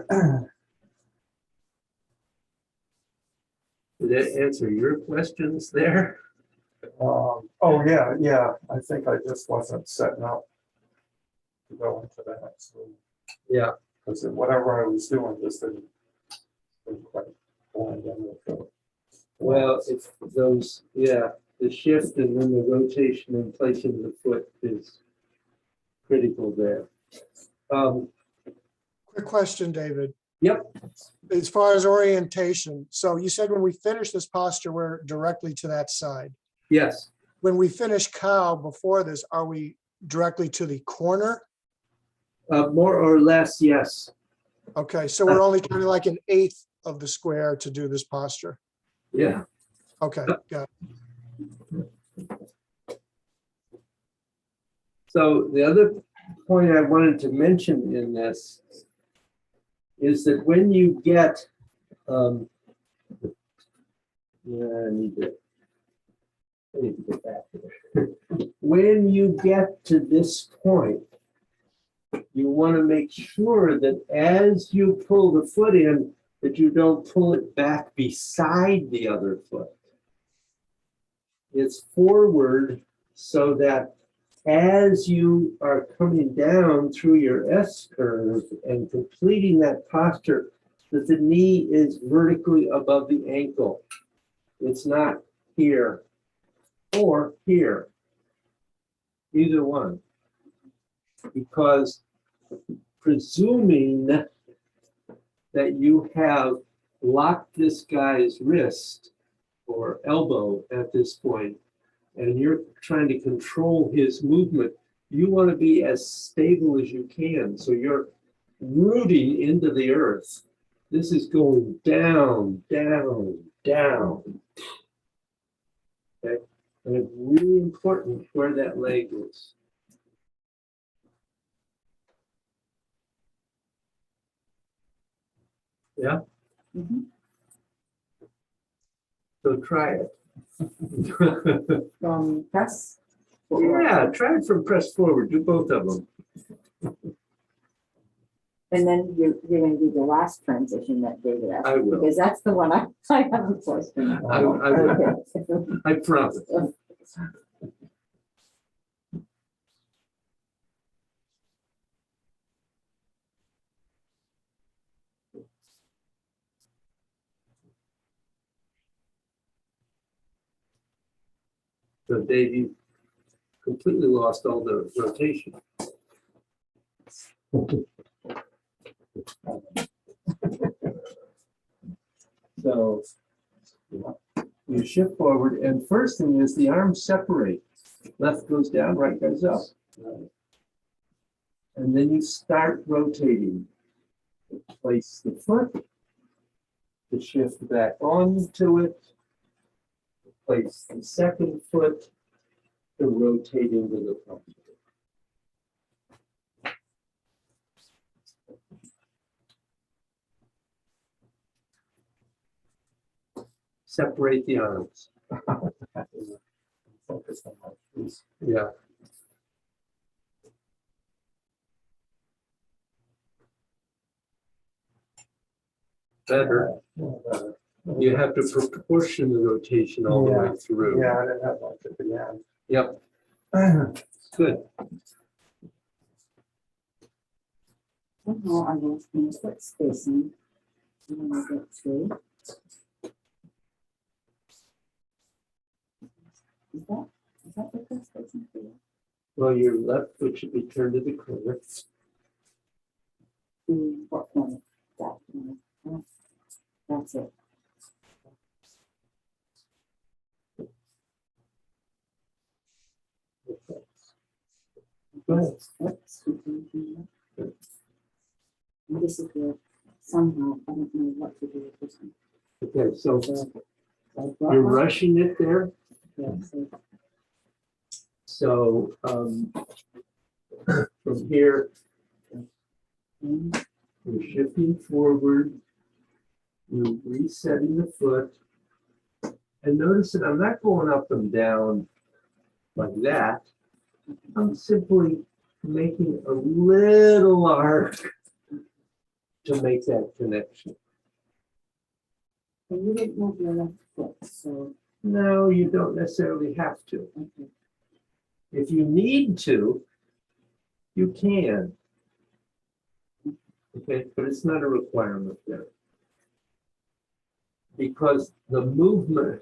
that answer your questions there? Oh, yeah, I think I just wasn't setting up to go into that, so. Yeah. Because whatever I was doing just didn't quite blend in with it. Well, it's those, yeah, the shift and then the rotation and placing the foot is critical there. Quick question, David. Yep. As far as orientation, so you said when we finish this posture, we're directly to that side. Yes. When we finish cow before this, are we directly to the corner? More or less, yes. Okay, so we're only kind of like an eighth of the square to do this posture. Yeah. Okay, got it. So the other point I wanted to mention in this is that when you get, I need to get back here. When you get to this point, you want to make sure that as you pull the foot in, that you don't pull it back beside the other foot. It's forward so that as you are coming down through your S curve and completing that posture, that the knee is vertically above the ankle. It's not here or here, either one. Because presuming that you have locked this guy's wrist or elbow at this point, and you're trying to control his movement, you want to be as stable as you can. So you're rooting into the earth. This is going down, down, down. Okay? And it's really important where that leg is. Yeah? Mhm. So try it. From press, Yeah, try it from press forward, do both of them. And then you're gonna do the last transition that David asked. I will. Because that's the one I have a question. I will. Okay. I promise. So Dave, you completely lost all the rotation. So you shift forward, and first thing is the arms separate. Left goes down, right goes up. And then you start rotating. Place the foot to shift back onto it. Place the second foot to rotate into the front. Separate the arms. Focus on my face. Yeah. Better. You have to proportion the rotation all the way through. Yeah, I didn't have much at the end. Yep, good. Somehow I lost my foot spacing. When I get through. Is that the foot spacing for you? Well, your left foot should be turned to the corner. What one? That one. Oh, that's it. Go ahead. Oops. This is where somehow I don't know what to do with this one. Okay, so I brought you're my- rushing it there. Yeah, so So from here, mm, you're shifting forward. You're resetting the foot. And notice that I'm not going up and down like that. I'm simply making a little arc to make that connection. and you didn't move your left foot, so No, you don't necessarily have to. okay. If you need to, you can. Okay, but it's not a requirement there. Because the movement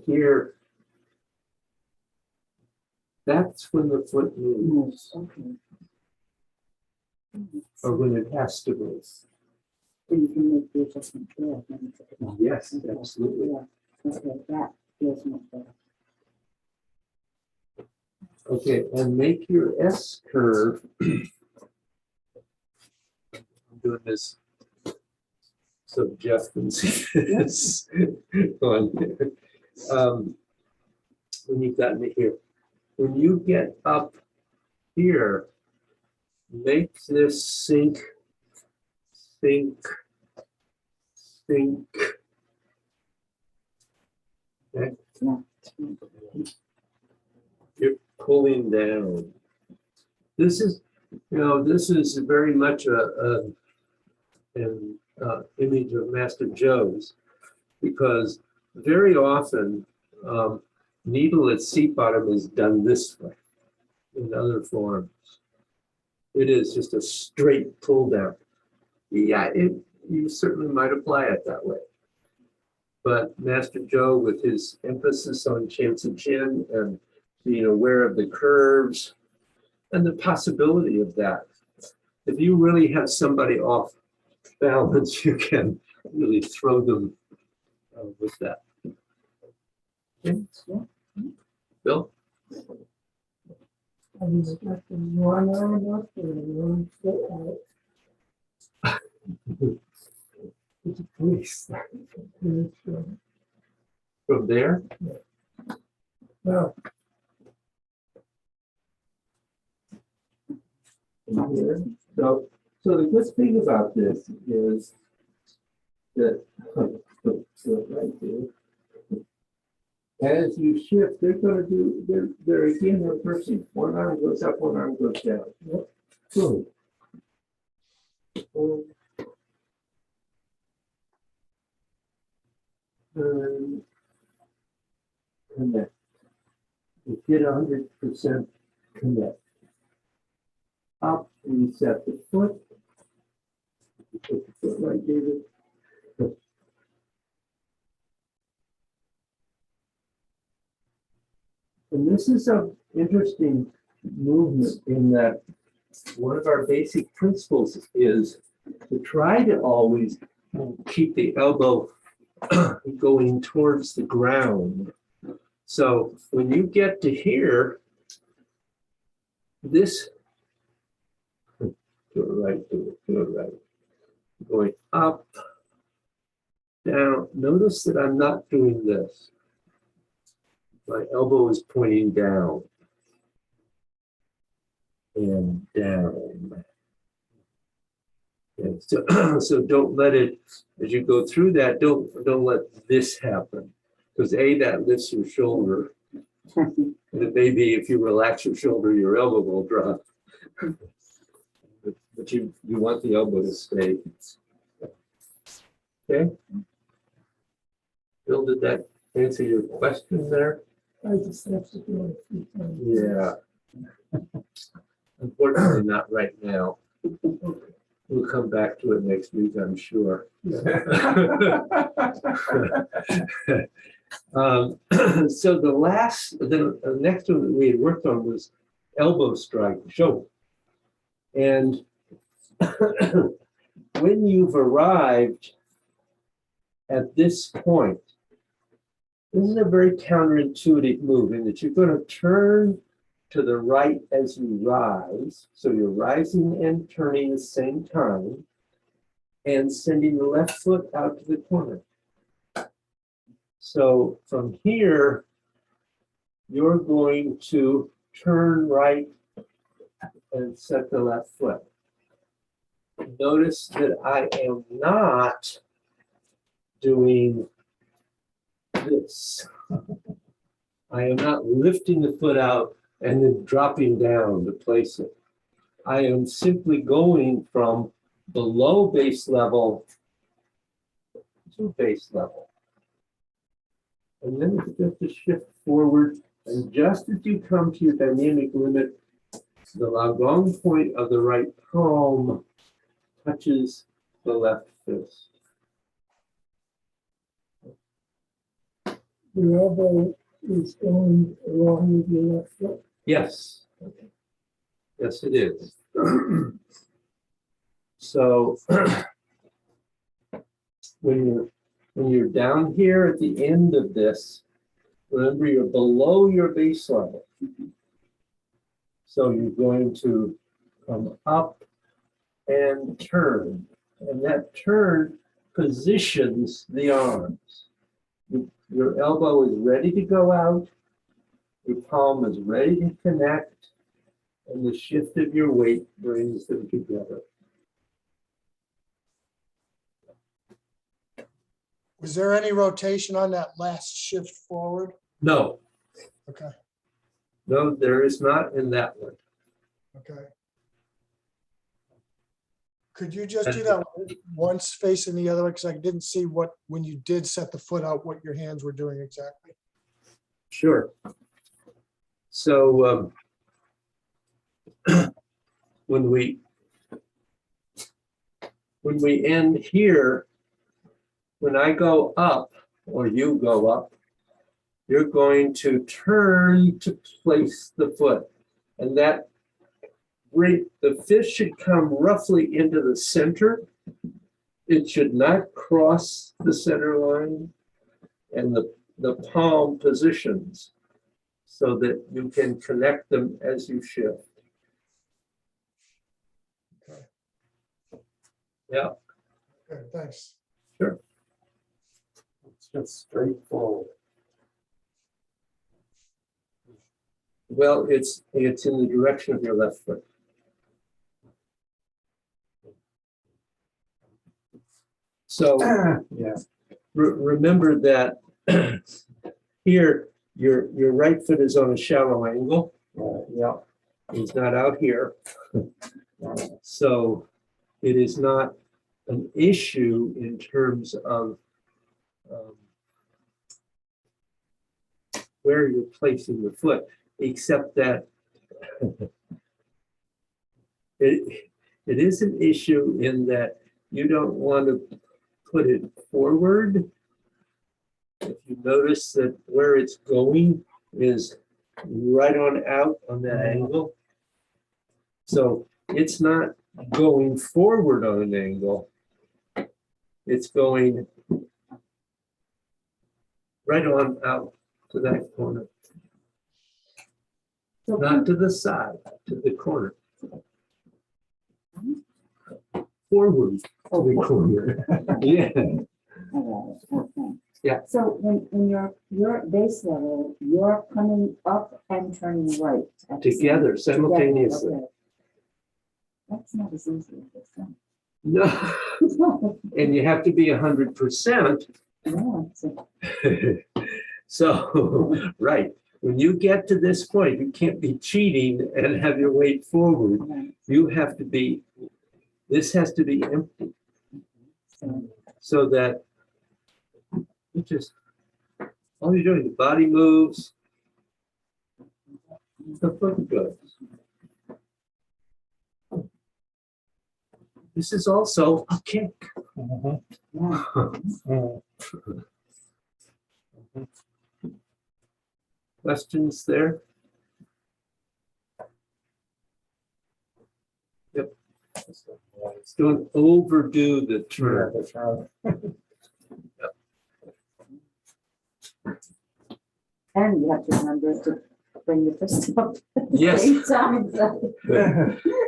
here, that's when the foot moves, Okay. or when it has to move. So you can make the adjustment there. then it's okay. Yes, Okay, absolutely. Yeah, okay, that feels much better. Okay, and make your S curve. I'm doing this so Jeff can see this. on here. When you've gotten it here, when you get up here, make this sink. Okay, Yeah. you're pulling down. This is, this is very much an image of Master Joe's, because very often needle at seat bottom is done this way in other forms. It is just a straight pull down. Yeah, you certainly might apply it that way. But Master Joe, with his emphasis on chance and chin and being aware of the curves and the possibility of that, if you really have somebody off balance, you can really throw them with that. Okay. Bill? I was expecting one arm up or one foot out. It's a police. It's, From there? well, Here. So the good thing about this is that right there, As you shift, they're gonna do, they're again reversing. One arm goes up, one arm goes down. Yep. Boom. Boom. Turn. Connect. You get 100% connect. Up, reset the foot. You put the foot right, David. And this is an interesting movement in that one of our basic principles is to try to always keep the elbow going towards the ground. So when you get to here, this, to the right, to the right, going up, down. Notice that I'm not doing this. My elbow is pointing down and down. And so, so don't let it, as you go through that, don't let this happen. Because A, that lifts your shoulder. And it may be if you relax your shoulder, your elbow will drop. But you want the elbow to stay. Okay? Bill, did that answer your question there? I just have to do it a few times. Yeah. Unfortunately, not right now. We'll come back to it next week, I'm sure. So the next one that we had worked on was elbow strike, shoulder. And when you've arrived at this point, this is a very counterintuitive move in that you're going to turn to the right as you rise. So you're rising and turning at the same time and sending the left foot out to the corner. So from here, you're going to turn right and set the left foot. Notice that I am not doing this. I am not lifting the foot out and then dropping down to place it. I am simply going from below base level to base level. And then it's just to shift forward. And just as you come to your dynamic limit, the Lagong point of the right palm touches the left fist. The elbow is going along with your left foot. Yes. Yes, it is. So when you're down here at the end of this, remember you're below your base level. So you're going to come up and turn. And that turn positions the arms. Your elbow is ready to go out. Your palm is ready to connect. And the shift of your weight brings them together. Was there any rotation on that last shift forward? No, Okay, no, there is not in that one. okay. Could you just do that once facing the other way? Because I didn't see what, when you did set the foot out, what your hands were doing exactly. Sure. So when we end here, when I go up or you go up, you're going to turn to place the foot. And that the fist should come roughly into the center. It should not cross the center line. And the palm positions so that you can connect them as you shift. Okay. Yeah, Good, thanks. sure. It's just straightforward. Well, it's in the direction of your left foot. So Yeah. remember that here your right foot is on a shallow angle. Yeah. It's not out here. So it is not an issue in terms of where you're placing the foot, except that it is an issue in that you don't want to put it forward. If you notice that where it's going is right on out on that angle. So it's not going forward on an angle. It's going right on out to that corner, So not to the side, to the corner. Forward to the corner. Yeah. all right, okay. Yeah. So when you're at base level, you're coming up and turning right. at the same- Together, simultaneously. Together, okay. That's not as easy as it sounds. No, and you have to be 100%. No, so- So, right, when you get to this point, you can't be cheating and have your weight forward. okay, You have to be, this has to be empty so- so that you just, all you're doing, the body moves, the foot goes. This is also a kick. yeah. Questions there? Yep. Don't overdo the turn. That's right. And you have to remember to bring your fist up. at the Yes. same time, so-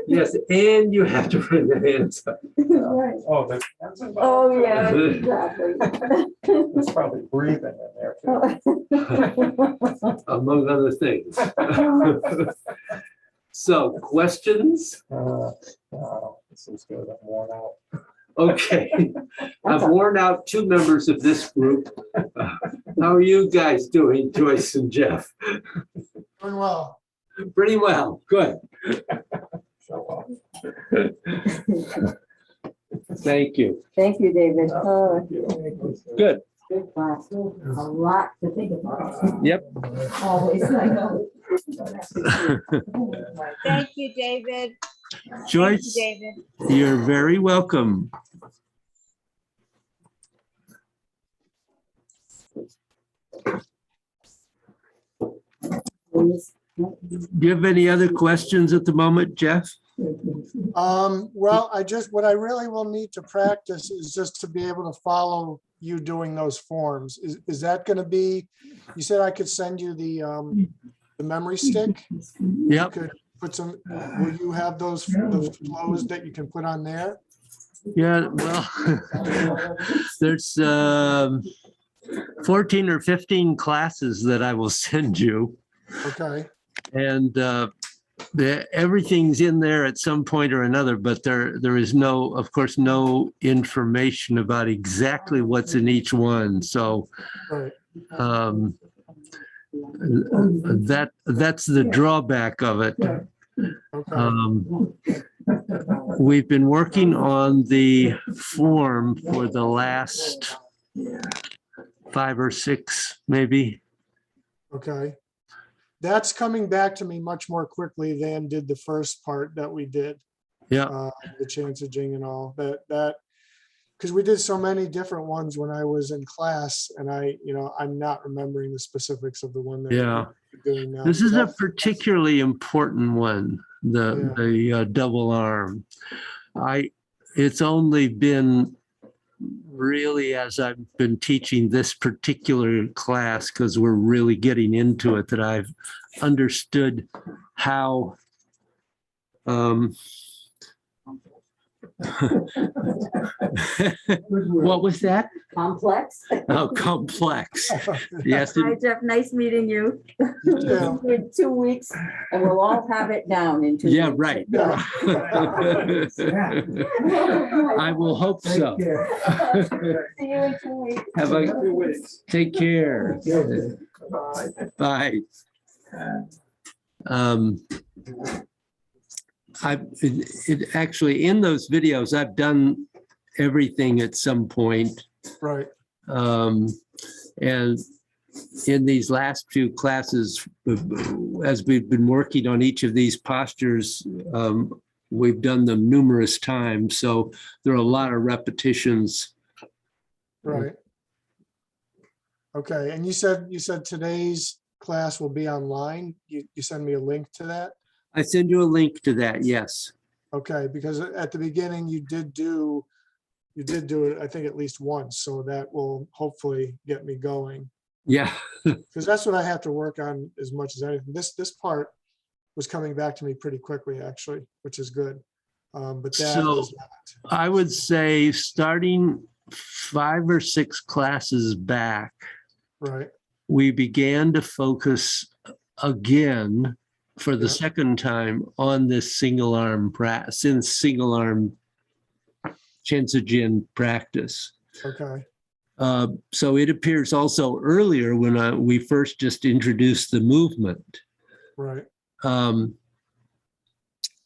Yes, and you have to bring the hands up. Right. Oh, that's involved. Oh, yeah, exactly. There's probably breathing in there too. Among other things. So, questions? Wow, this is good. I'm worn out. Okay, I've That's a- worn out two members of this group. How are you guys doing, Joyce and Jeff? Doing well. Pretty well, good. So, Thank you. Thank you, David. Oh, Good. good class. A lot to think about. Yep. Always, I know. Thank you, David. Thank you, Joyce, David. you're very welcome. Do you have any other questions at the moment, Jeff? Well, what I really will need to practice is just to be able to follow you doing those forms. Is that gonna be, you said I could send you the memory stick? Yep. Could put some, will you have those flows that you can put on there? Yeah, well, there's 14 or 15 classes that I will send you. Okay, And everything's in there at some point or another, but there is no, of course, no information about exactly what's in each one. So right, that's the drawback of it. okay, We've been working on the form for the last 5 or 6, maybe. okay. That's coming back to me much more quickly than did the first part that we did. Yeah. The chancing and all that, because we did so many different ones when I was in class, and I'm not remembering the specifics of the one that Yeah. we're doing now. This So is a that's- particularly important one, the double arm. It's only been really as I've been teaching this particular class, because we're really getting into it, that I've understood how what was that? Complex. Oh, complex. Yes, Hi, Jeff. Nice meeting you. You too. In 2 weeks, and we'll all have it down in 2 weeks. yeah, right. I will hope so. See you in 2 weeks. Have a, take care. Bye. Bye. Um, it actually, in those videos, I've done everything at some point. Right, And in these last few classes, as we've been working on each of these postures, we've done them numerous times. So there are a lot of repetitions. right. Okay, and you said today's class will be online? You send me a link to that? I send you a link to that, yes. Okay, because at the beginning you did do it, I think at least once, so that will hopefully get me going. Yeah. Because that's what I have to work on as much as anything. This part was coming back to me pretty quickly, actually, which is good. But that So is not. I would say starting 5 or 6 classes back, Right, we began to focus again for the Yeah. second time on this single arm Shenzhen practice. okay, So it appears also earlier when we first just introduced the movement. right,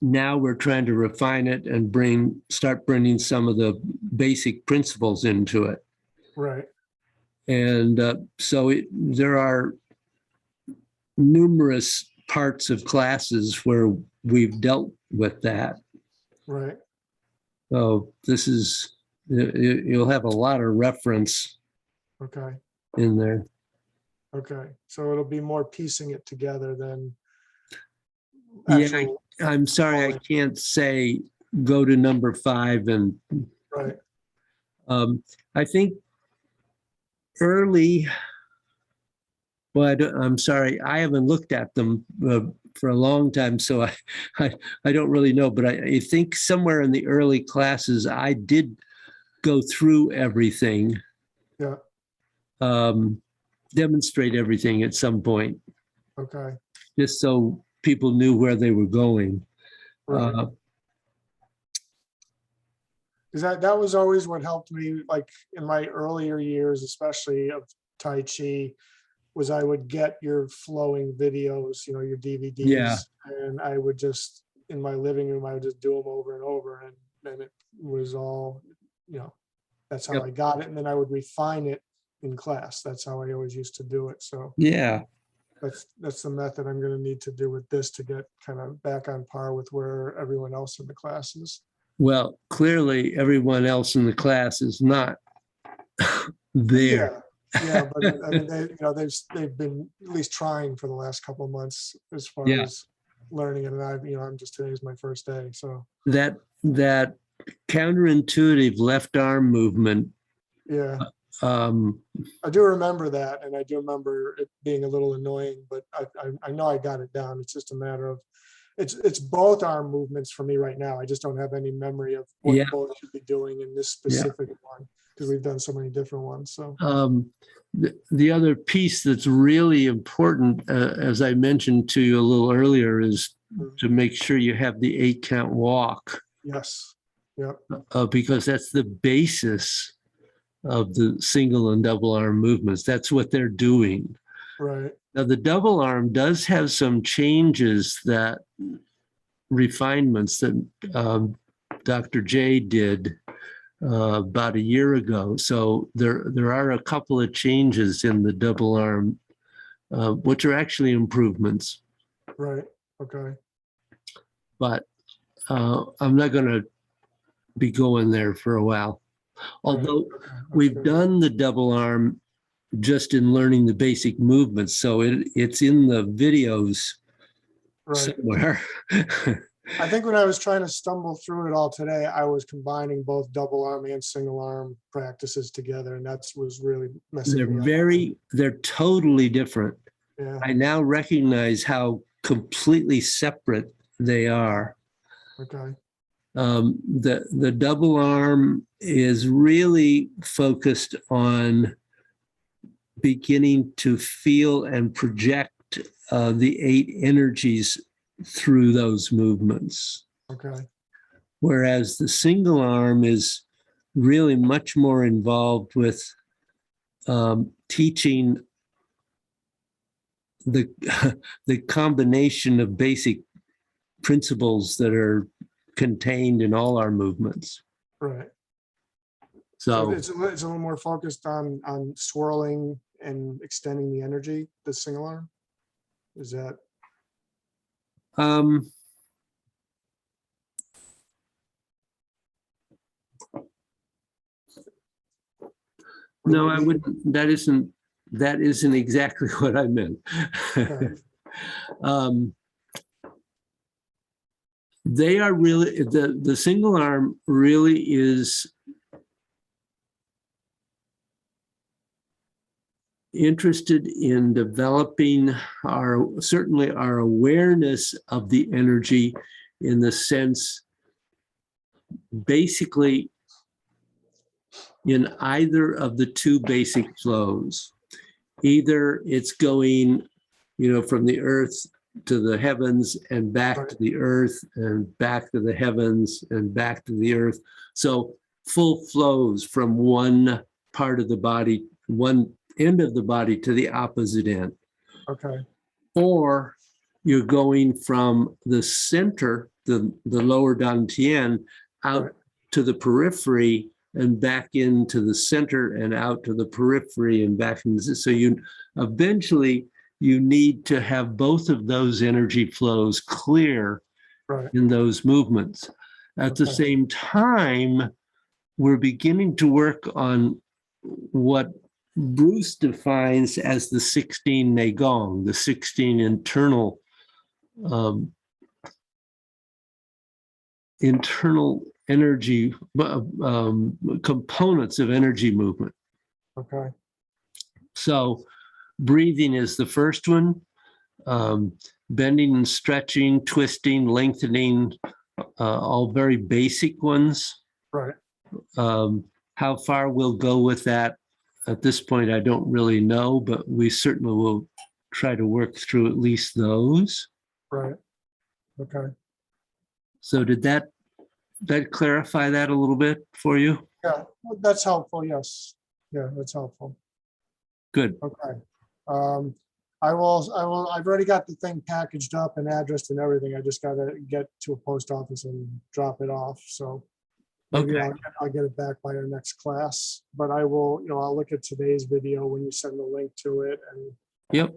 Now we're trying to refine it and start bringing some of the basic principles into it. right, And so there are numerous parts of classes where we've dealt with that. right, So you'll have a lot of reference okay, in there. okay. So it'll be more piecing it together than Yeah, actual, I'm sorry, I can't say go to number 5. And right, I think early, but I'm sorry, I haven't looked at them for a long time, so I don't really know. But I think somewhere in the early classes, I did go through everything, yeah, demonstrate everything at some point, okay, just so people knew where they were going. right. Because that was always what helped me, like in my earlier years, especially of Tai Chi, was I would get your flowing videos, your DVDs, Yeah. and I would just, in my living room, I would just do them over and over, and then it was all, that's how Yep. I got it, and then I would refine it in class. That's how I always used to do it. So Yeah. that's the method I'm going to need to do with this to get kind of back on par with where everyone else in the class is. Well, clearly everyone else in the class is not there. Yeah, but I mean, they've been at least trying for the last couple of months as far Yeah. as learning it, and today's my first day, so That counterintuitive left arm movement. yeah. Um, I do remember that, and I do remember it being a little annoying, but I know I got it down. It's just a matter of it's both arm movements for me right now. I just don't have any memory of what Yeah. both should be doing in this specific one, because we've done so many different ones. So the other piece that's really important, as I mentioned to you a little earlier, is to make sure you have the 8 count walk, yes, yeah, because that's the basis of the single and double arm movements. That's what they're doing. right, Now, the double arm does have some changes, that refinements that Dr. J did about a year ago. So there are a couple of changes in the double arm, which are actually improvements. right, okay, But I'm not going to be going there for a while. Although okay, that's we've good. done the double arm just in learning the basic movements, so it's in the videos Right. somewhere. I think when I was trying to stumble through it all today, I was combining both double arm and single arm practices together, and that was really messing me up. They're totally different. Yeah, I now recognize how completely separate they are. okay, The double arm is really focused on beginning to feel and project the 8 energies through those movements. okay, Whereas the single arm is really much more involved with teaching the the combination of basic principles that are contained in all our movements. Right. So So it's a little more focused on swirling and extending the energy, the single arm? Is that, no, I wouldn't. That isn't exactly what I meant. Okay. They are really, the single arm really is interested in developing certainly our awareness of the energy, in the sense, basically in either of the two basic flows. Either it's going, from the earth to the heavens and back to the earth and back to the heavens and back to the earth. So full flows from one part of the body, one end of the body to the opposite end. Okay. Or you're going from the center, the lower dantian, out to the periphery and back into the center and out to the periphery and back into the, so you eventually you need to have both of those energy flows clear in those movements. At the same time, we're beginning to work on what Bruce defines as the 16 Negong, the 16 internal energy components of energy movement. Okay. So breathing is the first one, bending and stretching, twisting, lengthening, all very basic ones. Right. How far we'll go with that at this point, I don't really know, but we certainly will try to work through at least those. Right. Okay. So did that clarify that a little bit for you? Yeah, that's helpful. Yes. Yeah, that's helpful. Good. Okay. I've already got the thing packaged up and addressed and everything. I just got to get to a post office and drop it off. So maybe I'll get it back by our next class, but I will, I'll look at today's video when you send the link to it and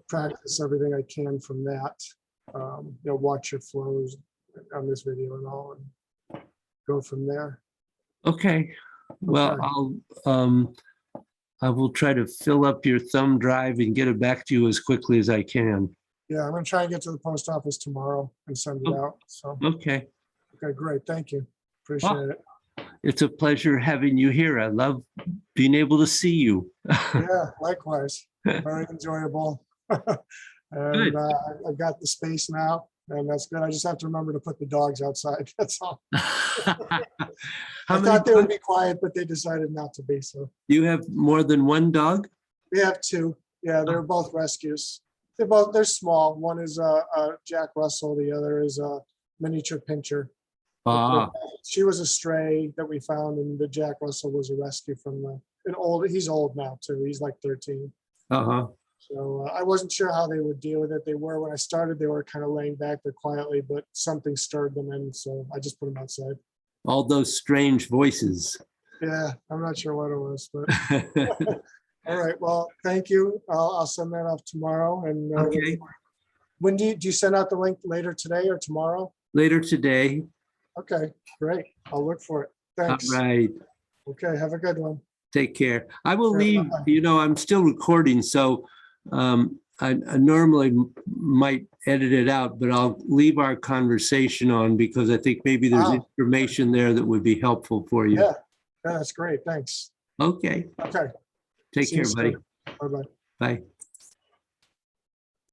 practice everything I can from that. Watch your flows on this video and all, and go from there. Okay. Well, I will try to fill up your thumb drive and get it back to you as quickly as I can. Yeah, I'm gonna try and get to the post office tomorrow and send it out. So okay, great. Thank you. Appreciate it. It's a pleasure having you here. I love being able to see you. Yeah, likewise. Very enjoyable. And I've got the space now, and that's good. I just have to remember to put the dogs outside. That's all. I thought they would be quiet, but they decided not to be. So you have more than one dog? We have two. Yeah, they're both rescues. They're small. One is a Jack Russell. The other is a miniature pincher. She was a stray that we found, and the Jack Russell was a rescue from he's old now too. He's like 13. So I wasn't sure how they would deal with it. When I started, they were kind of laying back there quietly, but something stirred them in, so I just put them outside. All those strange voices. Yeah, I'm not sure what it was, but all right. Well, thank you. I'll send that off tomorrow. And okay. When do you send out the link later today or tomorrow? Later today. Okay, great. I'll look for it. Thanks. All right. Okay, have a good one. Take care. I will leave, I'm still recording, so I normally might edit it out, but I'll leave our conversation on because I think maybe there's information there that would be helpful for you. Yeah, that's great. Thanks. Okay. Okay. Take care, buddy. Bye-bye. Bye.